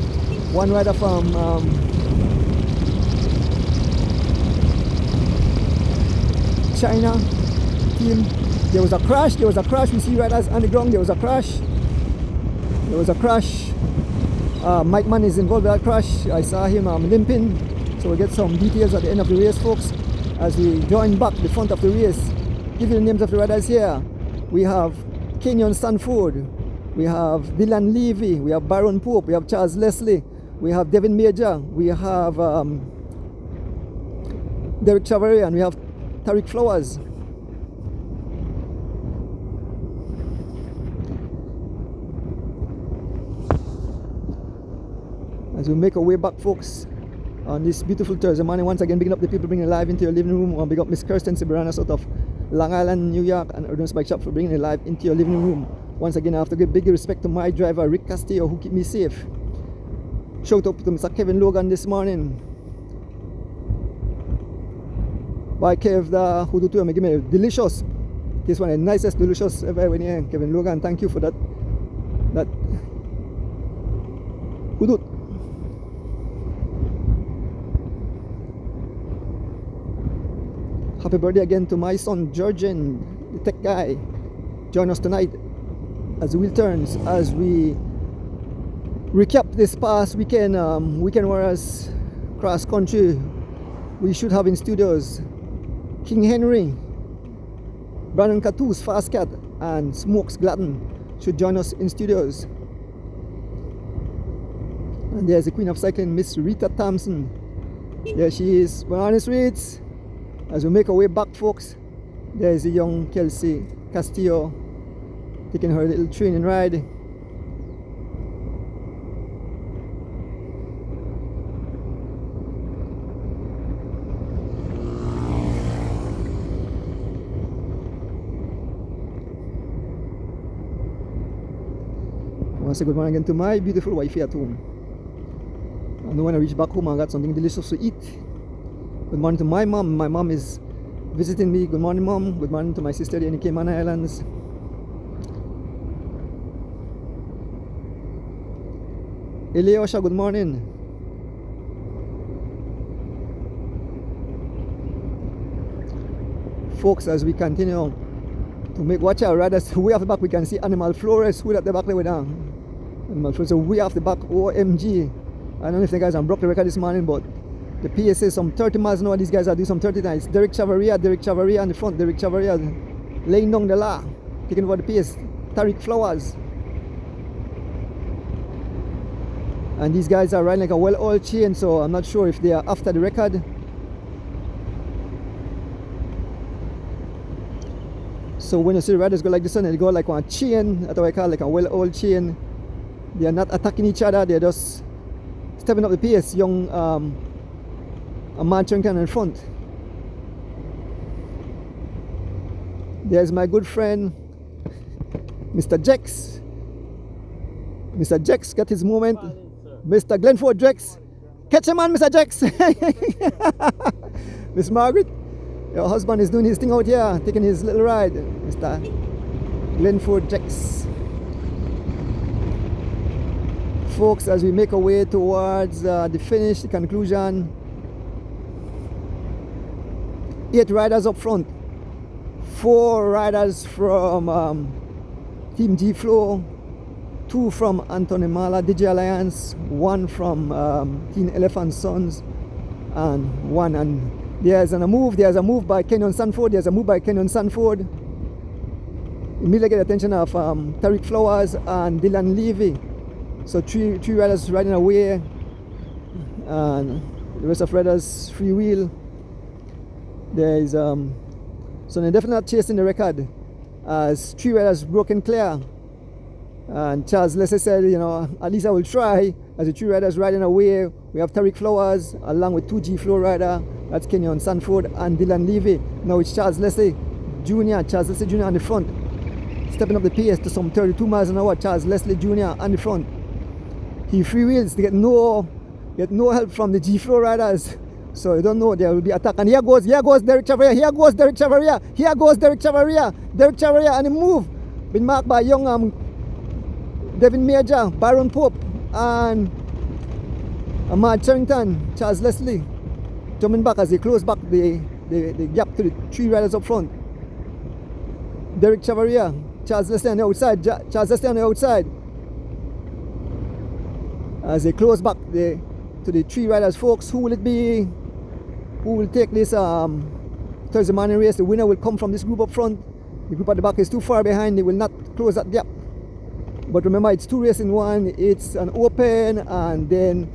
1 rider from China team. There was a crash. We see riders on the ground. There was a crash. Mike Mann is involved in that crash. I saw him limping. So we'll get some details at the end of the race, folks, as we join back the front of the race. Give you the names of the riders here. We have Kenyon Stanford, we have Dylan Levy, we have Baron Pope, we have Charles Leslie, we have Devin Major, we have Derek Chavaria, and we have Tariq Flowers. As we make our way back, folks, on this beautiful Thursday morning, once again, bigging up the people bringing it live into your living room. I want to big up Miss Kirsten Siberanas out of Long Island, New York, and Urban Bike Shop for bringing it live into your living room. Once again, I have to give big respect to my driver, Rick Castillo, who keep me safe. Shout out to Mr. Kevin Logan this morning. Bye, Kev, who do to me, give me delicious. This one, the nicest delicious ever when here. Kevin Logan, thank you for that. Who do? Happy birthday again to my son Georgian, the tech guy. Join us tonight as the wheel turns, as we recap this past weekend, Weekend Warriors cross country. We should have in studios King Henry, Brandon Catoos, Fast Cat, and Smokes Glatton should join us in studios. And there's the Queen of Cycling, Miss Rita Thompson. There she is. We're on the streets as we make our way back, folks. There's the young Kelsey Castillo taking her little training ride. I want to say good morning again to my beautiful wifey at home. And when I reach back home, I got something delicious to eat. Good morning to my mom. My mom is visiting me. Good morning, Mom. Good morning to my sister in the Cayman Islands. Eliosha, good morning. Folks, as we continue to make watch out, rather way off the back we can see Animal Flores way at the back there down. Animal Flores way off the back, OMG. I don't know if the guys broke the record this morning, but the PSA is some 30 miles an hour. These guys are doing some 30 times. Derek Chavaria on the front. Derek Chavaria laying down the law, taking over the pace. Tariq Flowers. And these guys are riding like a well-oiled chain, so I'm not sure if they are after the record. So when you see riders go like this one, they go like one chain, that's what I call like a well-oiled chain. They are not attacking each other, they're just stepping up the pace. Young Ahmad Chenkan in front. There's my good friend Mr. Jex. Mr. Jex got his moment. Mr. Glenford Jex. Catch him on, Mr. Jex. Miss Margaret, your husband is doing his thing out here, taking his little ride. Mr. Glenford Jex. Folks, as we make our way towards the finish, the conclusion, 8 riders up front, 4 riders from Team G Flow, 2 from Anthony Mala DJ Alliance, 1 from Team Elephant Sons, and 1. And there's a move by Kenyon Sanford. Immediately get the attention of Tariq Flowers and Dylan Levy. So three riders riding away, and the rest of riders free wheel. There is so they're definitely not chasing the record, as 3 riders broken clear. And Charles Leslie said, you know, at least I will try. As the 3 riders riding away, we have Tariq Flowers along with 2 G Flow rider, that's Kenyon Sanford and Dylan Levy. Now it's Charles Leslie Jr. On the front, stepping up the pace to some 32 miles an hour. Charles Leslie Jr. on the front. He freewheels to get no help from the G Flow riders. So you don't know, there will be attack. And here goes Derek Chavaria. Derek Chavaria on the move. Been marked by young Devin Major, Byron Pope, and Ahmad Charrington. Charles Leslie jumping back as they close back the gap to the 3 riders up front. Derek Chavaria, Charles Leslie on the outside. As they close back to the 3 riders, folks, who will it be? Who will take this Thursday morning race? The winner will come from this group up front. The group at the back is too far behind. They will not close that gap. But remember, it's 2 races in 1. It's an open, and then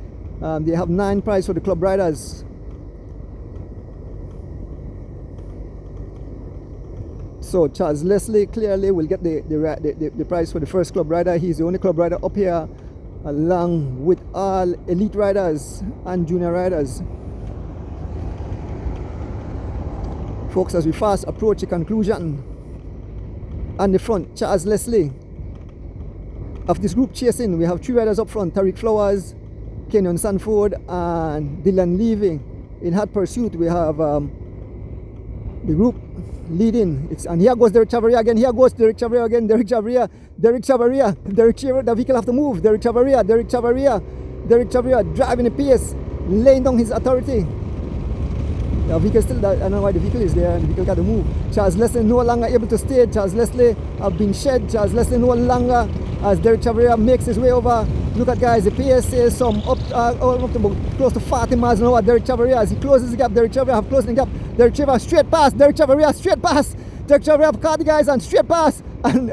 they have 9 prizes for the club riders. So Charles Leslie clearly will get the prize for the first club rider. He's the only club rider up here, along with all elite riders and junior riders. Folks, as we fast approach the conclusion, on the front, Charles Leslie. Of this group chasing, we have 3 riders up front: Tariq Flowers, Kenyon Sanford, and Dylan Levy. In hot pursuit, we have the group leading. And here goes Derek Chavaria again. The vehicle have to move. Derek Chavaria driving the pace, laying down his authority. The vehicle still, I don't know why the vehicle is there, and the vehicle got to move. Charles Leslie no longer able to stay. Charles Leslie have been shed. Charles Leslie no longer, as Derek Chavaria makes his way over Look at guys, the pace is some up to close to 40 miles an hour. Derek Chavaria, as he closes the gap, Derek Chavaria have closing the gap. Derek Chavaria straight pass, Derek Chavaria straight pass. Derek Chavaria have caught the guys and straight pass. And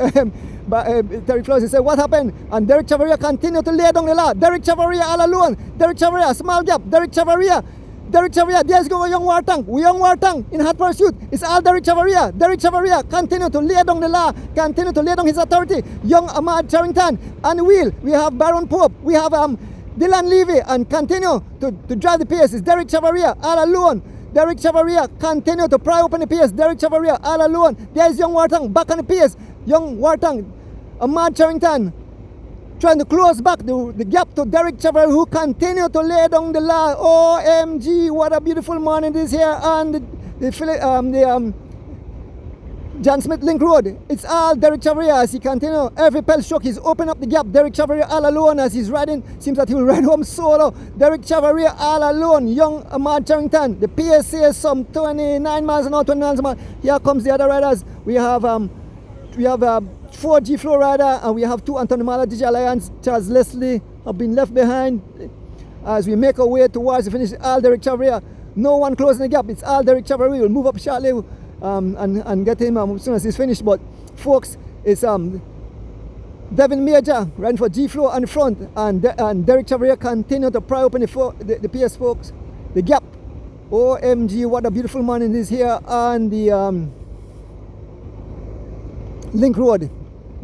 Derek Flores said, what happened? And Derek Chavaria continued to lay down the law. Derek Chavaria all alone. Derek Chavaria, small gap. Derek Chavaria, there's go Young Wartang. Young Wartang in hot pursuit. It's all Derek Chavaria. Derek Chavaria continue to lay down the law, continue to lay down his authority. Young Ahmad Charrington on the wheel. We have Baron Pope. We have Dylan Levy and continue to drive the pace. It's Derek Chavaria all alone. Derek Chavaria continue to pry open the pace. Derek Chavaria all alone. There's Young Wartang back on the pace. Young Wartang, Ahmad Charrington trying to close back the gap to Derek Chavaria, who continue to lay down the law. OMG, what a beautiful morning this here on the John Smith Link Road. It's all Derek Chavaria as he continue. Every pedal stroke he's open up the gap. Derek Chavaria all alone as he's riding. Seems that he will ride home solo. Derek Chavaria all alone. Young Ahmad Charrington. The PSA is some 29 miles an hour, 20 miles an hour. Here comes the other riders. We have 4G Flow Rider, and we have 2 Anthony Mala DJ Alliance. Charles Leslie have been left behind as we make our way towards the finish. All Derek Chavaria, no one closing the gap. It's all Derek Chavaria. We'll move up shortly and get him as soon as he's finished. But folks, it's Devin Major riding for G Flow on the front, and Derek Chavaria continue to pry open the PS, folks. The gap. OMG, what a beautiful morning is here on the Link Road.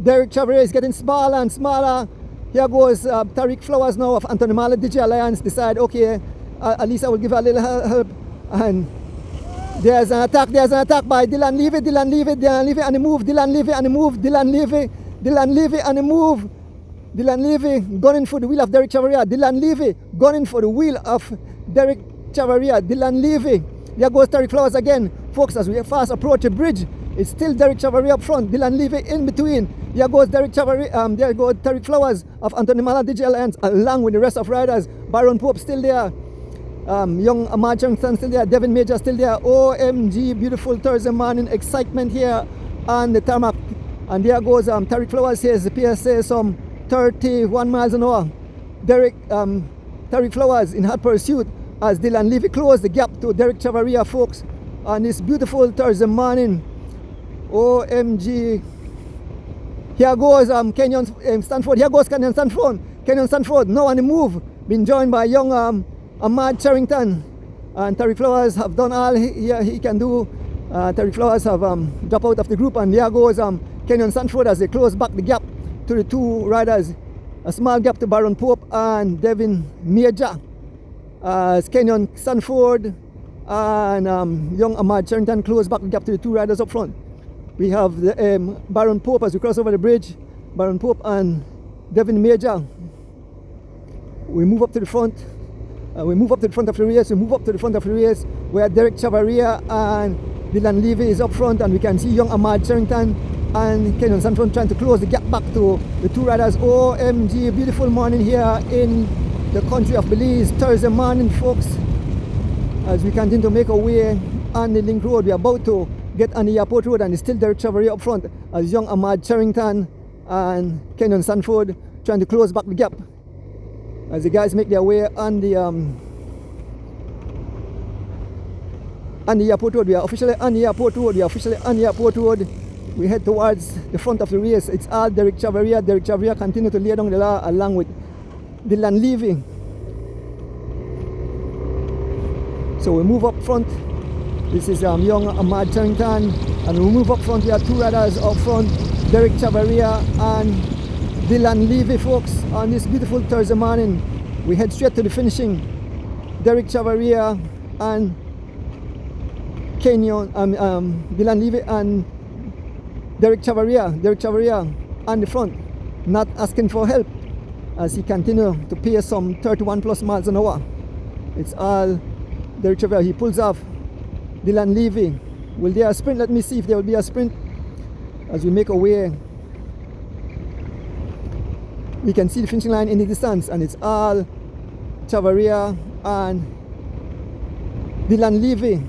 Derek Chavaria is getting smaller and smaller. Here goes Tariq Flowers now of Anthony Mala DJ Alliance. Decide, okay, at least I will give a little help. And there's an attack by Dylan Levy on the move. Dylan Levy on the move. Dylan Levy on the move. Dylan Levy gunning for the wheel of Derek Chavaria. Dylan Levy gunning for the wheel of Derek Chavaria. Dylan Levy. There goes Tariq Flowers again. Folks, as we fast approach the bridge, it's still Derek Chavaria up front, Dylan Levy in between. There goes Derek Chavaria, there goes Tariq Flowers of Anthony Mala DJ Alliance, along with the rest of riders. Baron Pope still there. Young Ahmad Charrington still there. Devin Major still there. OMG, beautiful Thursday morning excitement here on the tarmac. And there goes Tariq Flowers here. The PSA some 31 miles an hour. Tariq Flowers in hot pursuit as Dylan Levy closed the gap to Derek Chavaria, folks, on this beautiful Thursday morning. OMG. Here goes Kenyon Stanford. Here goes Kenyon Stanford. Kenyon Stanford now on the move. Been joined by young Ahmad Charrington. And Tariq Flowers have done all he can do. Tariq Flowers have dropped out of the group. And here goes Kenyon Stanford as they close back the gap to the 2 riders. A small gap to Baron Pope and Devin Major. As Kenyon Stanford and young Ahmad Charrington close back the gap to the 2 riders up front. We have the Baron Pope as we cross over the bridge. Baron Pope and Devin Major. We move up to the front. We move up to the front of the race. We move up to the front of the race where Derek Chavaria and Dylan Levy is up front, and we can see young Ahmad Charrington and Kenyon Stanford trying to close the gap back to the 2 riders. OMG, beautiful morning here in the country of Belize. Thursday morning, folks. As we continue to make our way on the Link Road, we are about to get on the airport road, and it's still Derek Chavaria up front as young Ahmad Charrington and Kenyon Stanford trying to close back the gap as the guys make their way on the airport road. We are officially on the airport road. We head towards the front of the race. It's all Derek Chavaria. Derek Chavaria continue to lay down the law along with Dylan Levy. So we move up front. This is young Ahmad Charrington, and we move up front. We have 2 riders up front, Derek Chavaria and Dylan Levy, folks. On this beautiful Thursday morning, we head straight to the finishing. Derek Chavaria and Kenyon, Dylan Levy and Derek Chavaria on the front, not asking for help as he continue to pace some 31 plus miles an hour. It's all Derek Chavaria. He pulls off Dylan Levy. Will there a sprint? Let me see if there will be a sprint as we make our way. We can see the finishing line in the distance, and it's all Chavaria and Dylan Levy.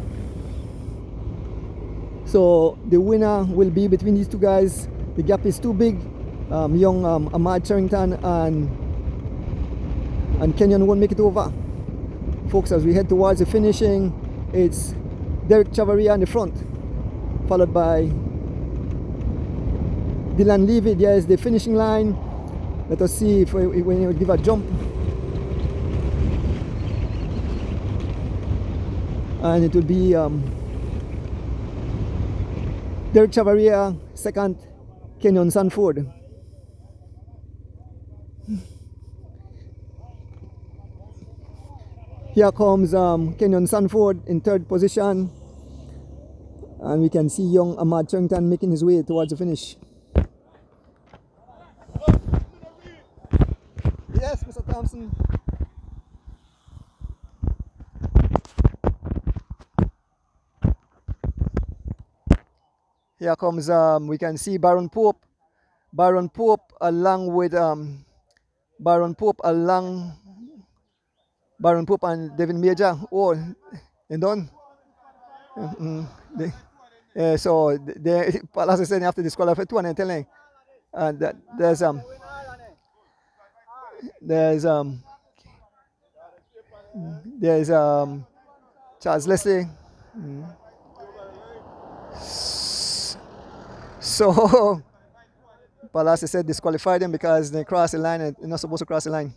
So the winner will be between these 2 guys. The gap is too big. Young Ahmad Charrington and and Kenyon won't make it over. Folks, as we head towards the finishing, it's Derek Chavaria in the front, followed by Dylan Levy. There is the finishing line. Let us see if when he will give a jump. And it will be Derek Chavaria, second, Kenyon Sanford. Here comes Kenyon Sanford in third position, and we can see young Ahmad Charrington making his way towards the finish. Yes, Mr. Thompson. Here comes, we can see Baron Pope along with Baron Pope and Devin Major. Oh, and done. So they, as I said, after disqualify 210, and there's Charles Leslie. So Palace said disqualified them because they crossed the line and they're not supposed to cross the line.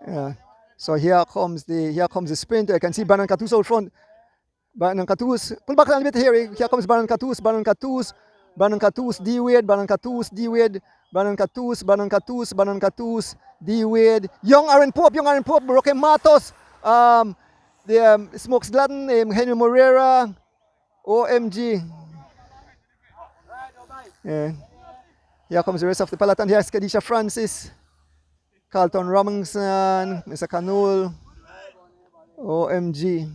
Yeah. So here comes the sprinter. You can see Baron Catus out front. Baron Catus, pull back a little bit here. Here comes Baron Catus, D Wade, D Wade, young Aaron Pope, Roque Matos, Smokes Gladden, Henry Morera, OMG. Yeah. Here comes the rest of the peloton. Here's Kadisha Francis, Carlton Robinson, Mr. Canul, OMG.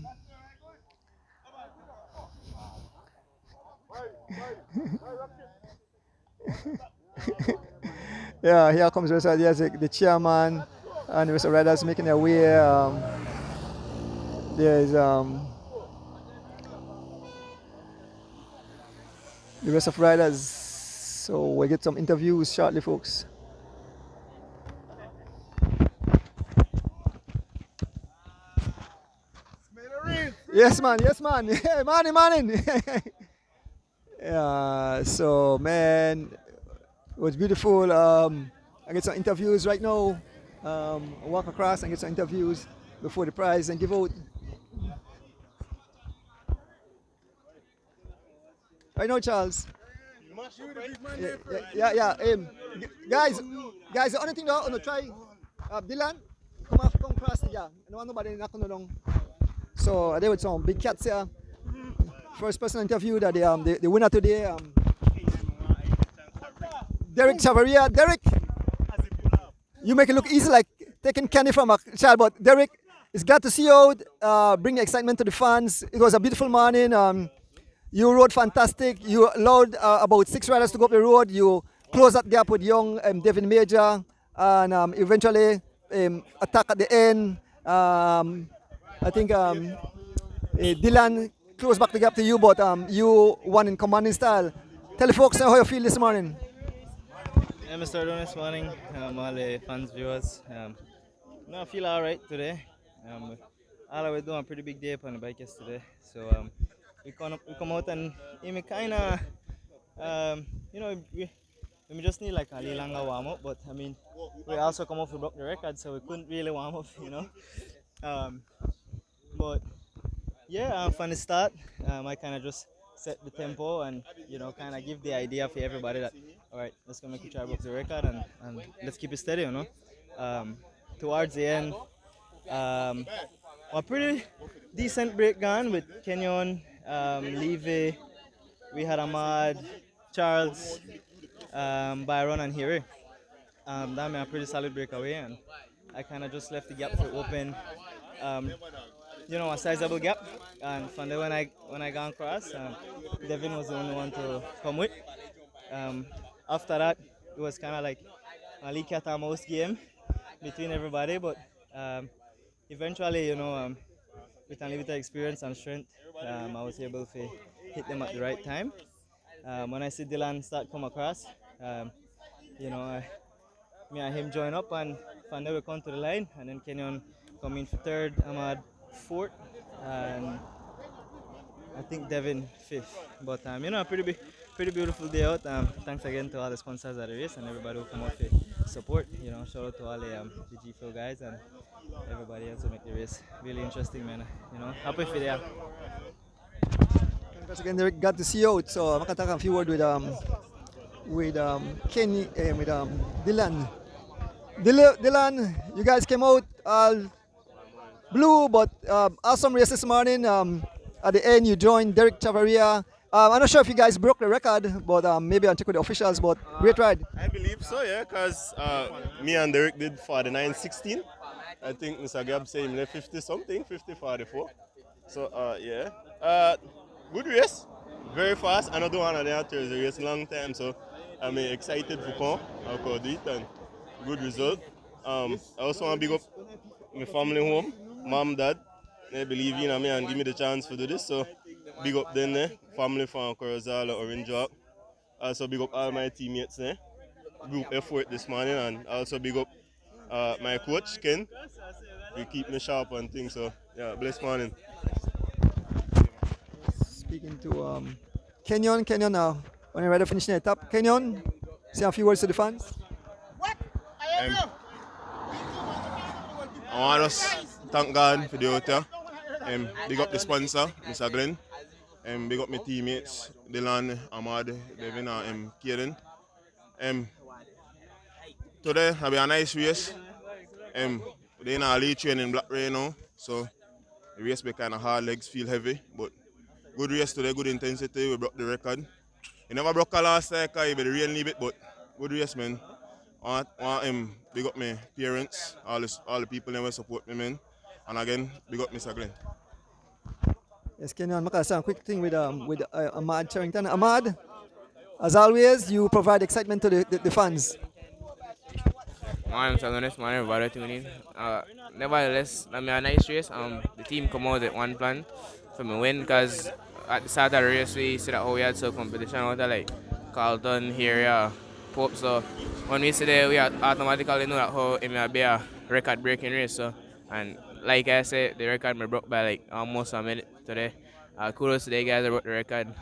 Yeah, here comes the rest of the chairman and the rest of the riders making their way. There's the rest of riders. So we'll get some interviews shortly, folks. Yes, man. Yeah, morning. Yeah, so man, it was beautiful. I get some interviews right now. I walk across and get some interviews before the prize and give out. I know, Charles. Yeah. Guys, the only thing I want to try, Dylan, come across here. I don't want nobody knocking along. So there was some big cats here. First person interview that the winner today, Derek Chavaria. Derek, you make it look easy like taking candy from a child, but Derek, it's glad to see you out, bring excitement to the fans. It was a beautiful morning. You rode fantastic. You allowed about 6 riders to go up the road. You closed that gap with young Devin Major, and eventually attack at the end. I think Dylan closed back the gap to you, but you won in commanding style. Tell the folks how you feel this morning. Yeah, Mr. Doing this morning, all the fans, viewers. I feel all right today. All I was doing a pretty big day up on the bike yesterday, so we come out and we kind of, we just need like a little longer warm up. But I mean, we also come off, we broke the record, so we couldn't really warm up, But yeah, from the start, I kind of just set the tempo and kind of give the idea for everybody that all right, let's go make a try break the record and let's keep it steady, Towards the end, a pretty decent break gone with Kenyon, Levy, we had Ahmad, Charles, Byron and Hiri. That made a pretty solid breakaway, and I kind of just left the gap for open. A sizable gap, and from there when I got across, Devin was the only one to come with. After that, it was kind of like a leak cat and mouse game between everybody, but eventually, with a little bit of experience and strength, I was able to hit them at the right time. When I see Dylan start come across, um, you know, me and him join up and from there we come to the line and then Kenyon come in for third, Ahmad fourth, and I think Devin fifth. But pretty beautiful day out. Thanks again to all the sponsors of the race and everybody who come out for support. Shout out to all the G Flow guys and everybody else who make the race really interesting, man. Happy for there. Congrats again, Derek. Got to see you out. So makataka a few word with Kenny with Dylan. Dylan, you guys came out all blue, but awesome race this morning. At the end, you joined Derek Chavaria. I'm not sure if you guys broke the record, but maybe I'll check with the officials. But great ride. I believe so, yeah, because me and Derek did 49.16. I think Mr. Gab said him 50 something, 50.44. So, yeah. Good race, very fast. I don't want to enter the race long time, so I'm excited for come. I'll go do it and good result. I also want to big up my family home, mom, dad. They believe in me and give me the chance to do this, so big up them there. Family from Corazala, Orange Walk. Also big up all my teammates there. Group effort this morning, and also big up my coach Ken. He keep me sharp and things. So yeah, blessed morning. Speaking to Kenyon now. When you're ready to finish the top, Kenyon, say a few words to the fans. I want us thank God for the hotel. Big up the sponsor, Mr. Glenn. Big up my teammates, Dylan, Ahmad, Devin, and Kieran. Today will be a nice race. We're in our lead train in Black Rain now, so the race be kind of hard, legs feel heavy, but good race today, good intensity. We broke the record. We never broke a last time because it be the rain a bit, but good race, man. I want big up my parents, all the people that will support me, man. And again, big up Mr. Glenn. Yes, Kenyon, makasa a quick thing with Ahmad Charrington. Ahmad, as always, you provide excitement to the fans. Morning, Salonis, morning, everybody tuning in. Nevertheless, I mean, a nice race. The team come out with one plan for me win because at the start of the race, we see that how we had some competition out there, like Carlton here, yeah, Pope. So when we see there, we automatically know that how it may be a record-breaking race. So, and like I said, the record me broke by like almost a minute today. Kudos to the guys that broke the record.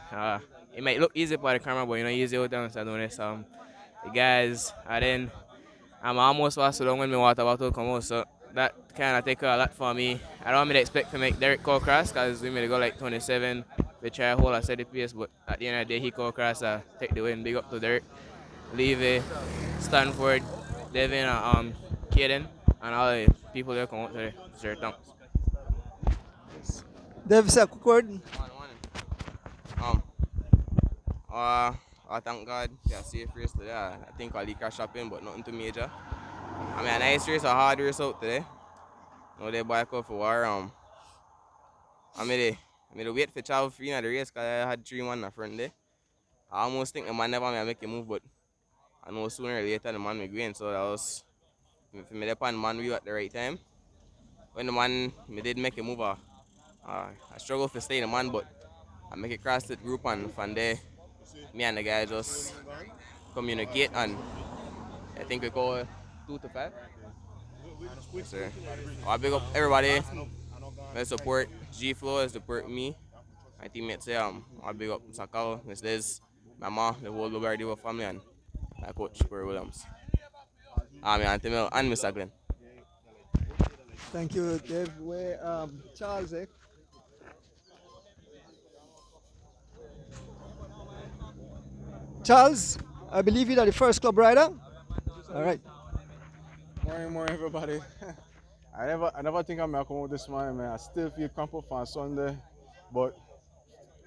It might look easy for the camera, but easy out there in Salonis. The guys, and then I'm almost fast down when my water bottle come out, so that kind of take a lot for me. I don't really expect to make Derek call cross because we made go like 27. We try to hold a steady pace, but at the end of the day, he call cross, take the win. Big up to Derek, Levy, Stanford, Devin, Kaden, and all the people that come out today. Sure, thanks. Dev, say a quick word. I thank God for a safe race today. I think I'll leak cash shopping, but nothing too major. I mean, a nice race, a hard race out today. No, they bike out for war. I made a wait for travel free in the race because I had 3-1 in the front there. I almost think the man never made make a move, but I know sooner or later the man will win. So that was, for me, the man we at the right time. When the man me did make a move, I struggled to stay in the man, but I make it cross the group, and from there, me and the guy just communicate, and I think we go 2-5. Yes, sir. I big up everybody that support G Flow, that support me. My teammates say I big up Sakal, Miss Liz, my mom, the whole Lugardiva family, and my coach Corey Williams. I'm Auntie Mel and Mr. Glenn. Thank you, Dev. Where Charles, eh? Charles, I believe you are the first club rider. All right. Morning, everybody. I never think I'm gonna come out this morning, man. I still feel crumpled on Sunday, but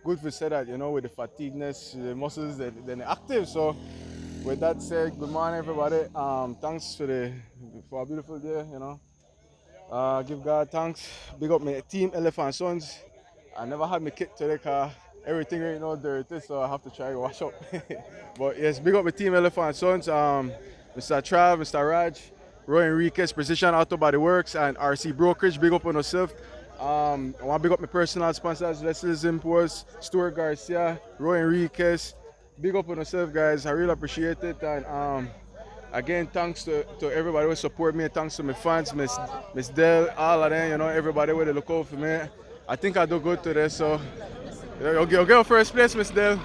good to say that, with the fatigueness, the muscles, they're active. So, with that said, good morning, everybody. Thanks for a beautiful day, Give God thanks. Big up my team, Elephant Sons. I never had my kit today because everything right now dirty, so I have to try to wash up. But yes, big up my team, Elephant Sons. Mr. Trav, Mr. Raj, Roy Enriquez, Precision Auto Body Works, and RC Brokerage. Big up on yourself. I want to big up my personal sponsors, Leslie's Imports, Stuart Garcia, Roy Enriquez. Big up on yourself, guys. I really appreciate it. And again, thanks to everybody who support me. Thanks to my fans, Miss Dell, all of them, you know, everybody who look out for me. I think I do good today, so you'll get first place, Miss Dell.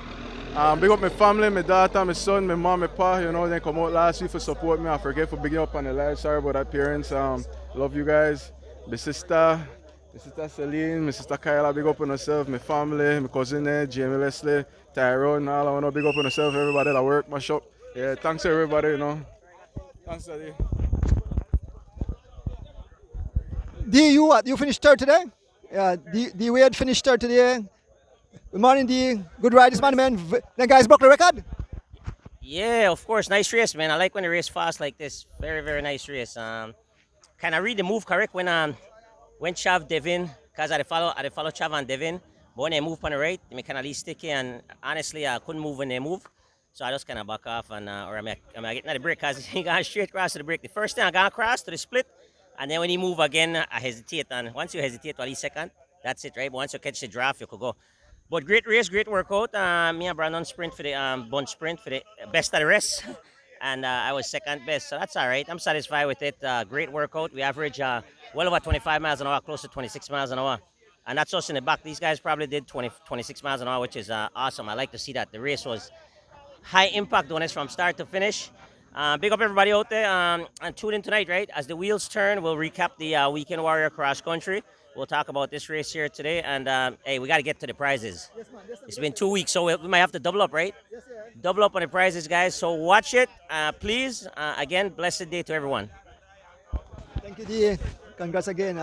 Big up my family, my daughter, my son, my mom, my pa, you know, they come out last week for support me. I forget for bigging up on the live. Sorry about that, parents. Love you guys. My sister Celine, my sister Kyla, big up on herself, my family, my cousin there, Jamie Leslie, Tyrone, all I want to big up on herself, everybody that work my shop. Yeah, thanks to everybody, you know. Thanks, Daddy. D, you what? You finished third today? Yeah, D Wade finished third today. Good morning, D. Good ride this morning, man. Then guys broke the record. Yeah, of course. Nice race, man. I like when they race fast like this. Very, very nice race. Can I read the move correct when Chav Devin, because I follow Chav and Devin, but when they move on the right, they kind of least sticky, and honestly, I couldn't move when they move. So I just kind of back off and or I'm getting at the break because he got straight across to the break. The first thing I got across to the split, and then when he move again, I hesitate. And once you hesitate for at least second, that's it, right? But once you catch the draft, you could go. But great race, great workout. Me and Brandon sprint for the bunch sprint for the best of the rest. And I was second best, so that's all right. I'm satisfied with it. Great workout. We average well over 25 miles an hour, close to 26 miles an hour. And that's us in the back. These guys probably did 26 miles an hour, which is awesome. I like to see that. The race was high impact on us from start to finish. Big up everybody out there and tune in tonight, right? As the wheels turn, we'll recap the Weekend Warrior Cross Country. We'll talk about this race here today. And hey, we got to get to the prizes. It's been 2 weeks, so we might have to double up, right? Double up on the prizes, guys. So watch it, please. Again, blessed day to everyone. Thank you, D. Congrats again.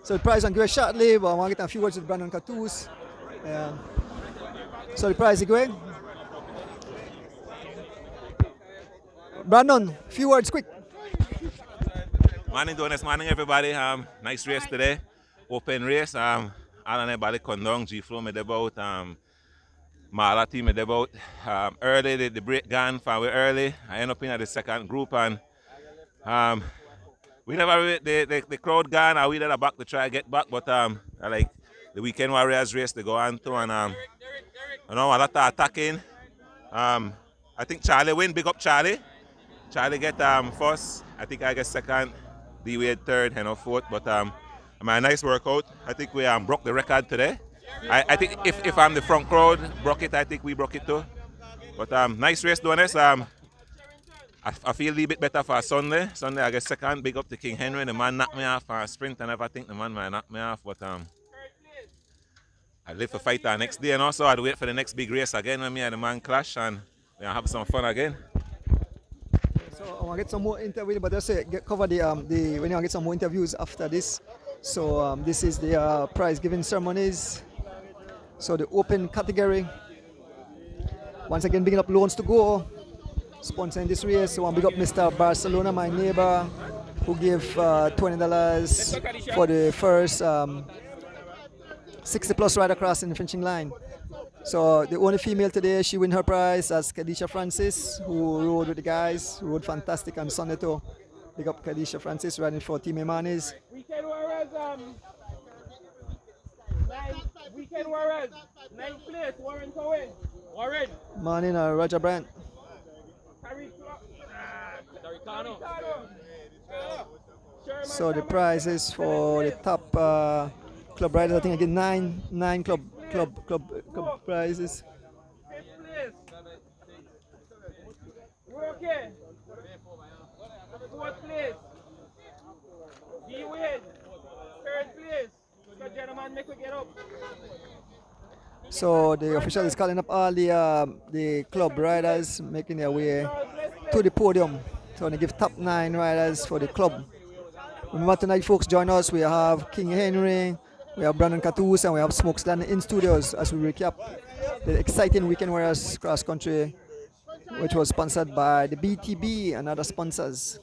So the prize on Gwe shortly, but I want to get a few words with Brandon Catus. So the prize is going. Brandon, few words quick. Morning, Donis. Morning, everybody. Nice race today. Open race. All on everybody come down. G-Flow made about. Mala team made about. Early, the break gone from early. I end up in the second group and we never the crowd gone. We did a back to try to get back, but I like the Weekend Warriors race they go on to and you know a lot of attacking. I think Charlie win. Big up Charlie. Charlie get first. I think I get second. D Wade third, fourth. But I mean, a nice workout. I think we broke the record today. I think if I'm the front crowd broke it, I think we broke it too. But nice race, Donis. I feel a little bit better for Sunday. Sunday I get second. Big up to King Henry. The man knocked me off for a sprint. I never think the man might knock me off. But I live to fight our next day, and also I'd wait for the next big race again when me and the man clash and we have some fun again. So I want to get some more interviews, but just say cover the when you get some more interviews after this. So this is the prize giving ceremonies. So the open category. Once again, bigging up Loans to Go, sponsoring this race. So I want to big up Mr. Barcelona, my neighbor, who gave $20 for the first 60 plus right across in the finishing line. So the only female today, she win her prize as Kadisha Francis, who rode with the guys, who rode fantastic on Sunday too. Big up Kadisha Francis riding for Team Imanis. Weekend Warriors, Weekend Warriors, 9th place, Warren Cohen. Warren. Morning, Roger Brandt. So the prizes for the top club riders, I think I get nine club prizes. 5th place. Rookie. 4th place. D Wade. 3rd place. So gentlemen, make we get up. So the official is calling up all the club riders making their way to the podium. So they give top 9 riders for the club. Remember tonight, folks, join us. We have King Henry, we have Brandon Catus, and we have Smokesland in studios as we recap the exciting Weekend Warriors Cross Country, which was sponsored by the BTB and other sponsors.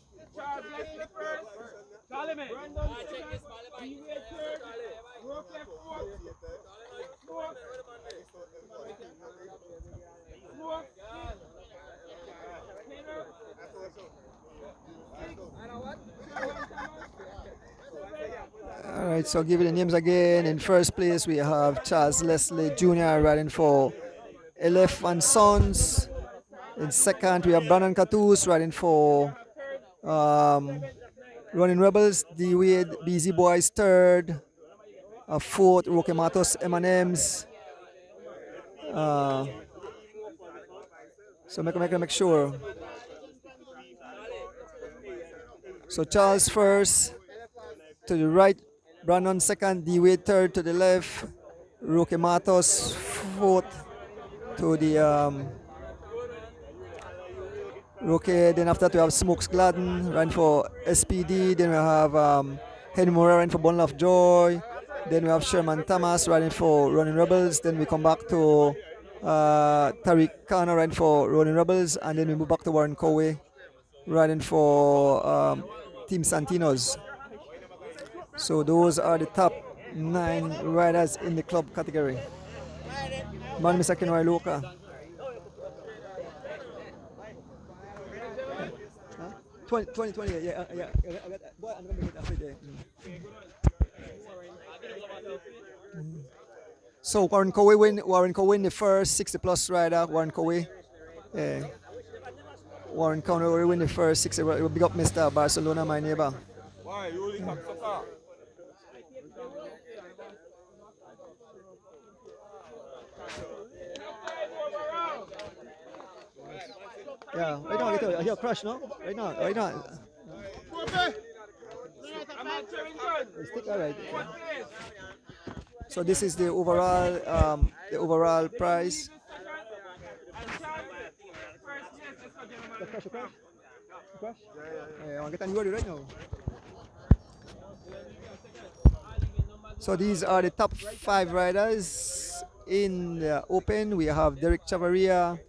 All right. right, so give you the names again. In first place, we have Charles Leslie Jr. riding for LF and Sons. In second, we have Brandon Catus riding for Running Rebels. D Wade, BZ Boys third. Fourth, Roque Matos M&M's. So make sure. So Charles first to the right, Brandon second, D Wade third to the left, Roque Matos fourth to the Roque. Then after that we have Smokes Gladden ran for SPD. Then we have Henry Mora ran for Bundle of Joy. Then we have Sherman Thomas riding for Running Rebels. Then we come back to Tariq Khan riding for Running Rebels, and then we move back to Warren Cowie riding for Team Santinos. So those are the top 9 riders in the club category. Man, Mr. Kenway Loka. 20, yeah. Boy, I'm gonna get after there. So Warren Cowie win the first 60 plus rider. Warren Cowie. Warren Cowie win the first 60. Big up Mr. Barcelona, my neighbor. Why? You only come so far? Yeah, right now, I hear a crash, no? Right now. Stick, all right. So this is the overall prize. The crash? Yeah, I'm getting ready right now. So these are the top 5 riders in the Open. We have Derek Chavaria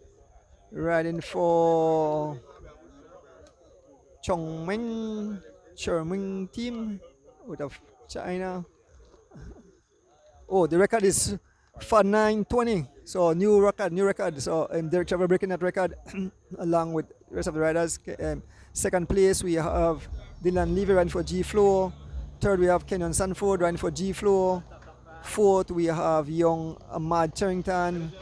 riding for Chongmeng team out of China. Oh, the record is 4920. So new record. So Derek Chavaria breaking that record along with the rest of the riders. Second place we have Dylan Levy riding for G Flow. Third we have Kenyon Sanford riding for G Flow. Fourth we have young Ahmad Charrington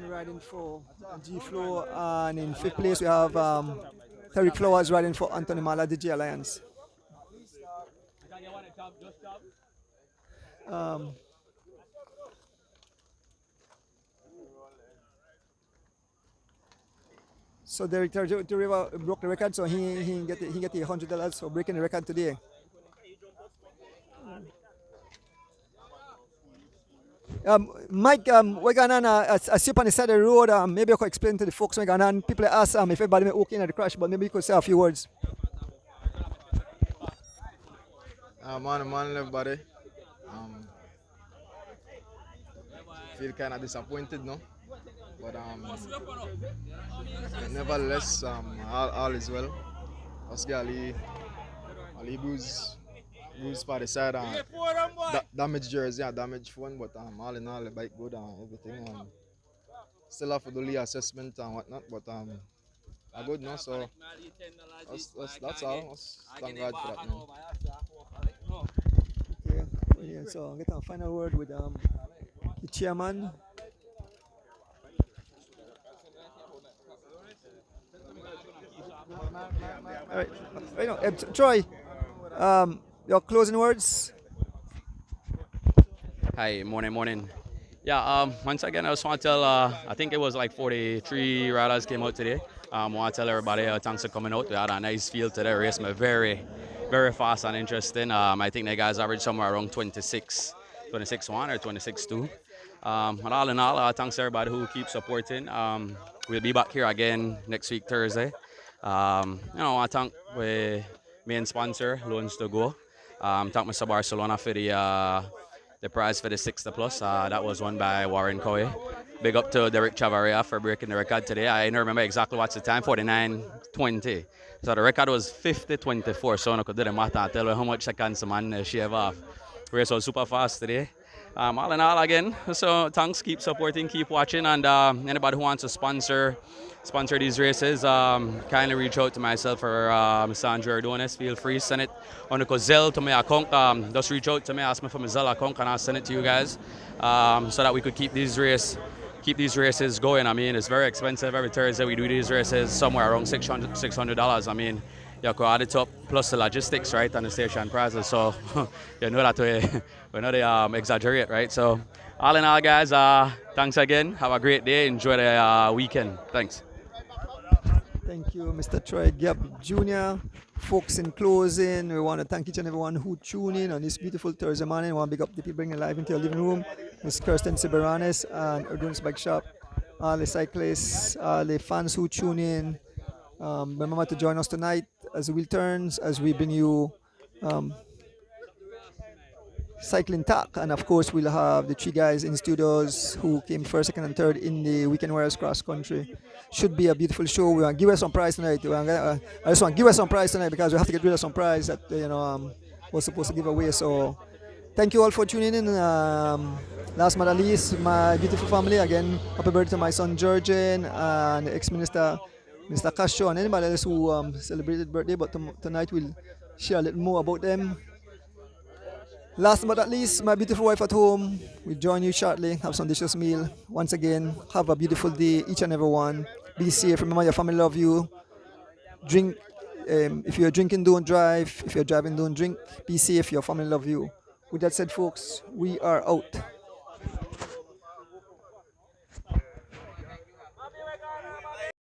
riding for G Flow, and in fifth place we have Tariq Flowers riding for Anthony Mala DJ Alliance. So Derek River broke the record, so he get the $100 for breaking the record today. Mike, we're going on a sip on the side of the road. Maybe I could explain to the folks we're going on. People ask if everybody may walk in at the crash, but maybe you could say a few words. Morning, everybody. Feel kind of disappointed, no? But nevertheless, all is well. Oscar Ali Booze for the side, damaged jersey and damaged phone, but all in all, the bike good and everything. Still have to do the assessment and whatnot, but I good now, so that's all. Thank God for that, man. Yeah, so I'll get a final word with the chairman. All right, Troy, your closing words. Hi, morning. Yeah, once again, I just want to tell, I think it was like 43 riders came out today. I want to tell everybody thanks for coming out. We had a nice field today. Race was very, very fast and interesting. I think the guys averaged somewhere around 26-1 or 26-2. And all in all, thanks to everybody who keeps supporting. We'll be back here again next week, Thursday. I thank my main sponsor, Loans to Go. Thank Mr. Barcelona for the prize for the 60 plus. That was won by Warren Cowie. Big up to Derek Chavaria for breaking the record today. I don't remember exactly what's the time, 49:20. So the record was 50:24. So I could do the math and tell you how much seconds the man shave off. Race was super fast today. All in all, again, so thanks. Keep supporting, keep watching, and anybody who wants to sponsor these races, kindly reach out to myself or Mr. Andrew Ardonis. Feel free, send it on the Zelle to my account. Just reach out to me, ask me for my Zelle account, and I'll send it to you guys, so that we could keep these races going. I mean, it's very expensive. Every Thursday we do these races somewhere around $600. I mean, you could add it up plus the logistics, right, and the station prices. So you know that we're not exaggerate, right? So all in all, guys, thanks again. Have a great day. Enjoy the weekend. Thanks. Thank you, Mr. Troy Gibb Jr. Folks, in closing, we want to thank each and everyone who tuned in on this beautiful Thursday morning. We want to big up the people bringing live into your living room. Ms. Kirsten Siberanes and Erdun's Bike Shop, all the cyclists, all the fans who tune in. Remember to join us tonight as the wheel turns, as we bring you cycling talk, and of course we'll have the three guys in studios who came first, second, and third in the Weekend Warriors Cross Country. Should be a beautiful show. We want to give us some prize tonight. I just want to give us some prize tonight because we have to get rid of some prize that was supposed to give away. So thank you all for tuning in. Last but not least, my beautiful family again. Happy birthday to my son Georgian and ex-minister Mr. Castro and anybody else who celebrated birthday. But tonight we'll share a little more about them. Last but not least, my beautiful wife at home. We'll join you shortly. Have some delicious meal. Once again, have a beautiful day, each and every one. Be safe. Remember, your family love you. Drink. If you're drinking, don't drive. If you're driving, don't drink. Be safe. Your family love you. With that said, folks, we are out.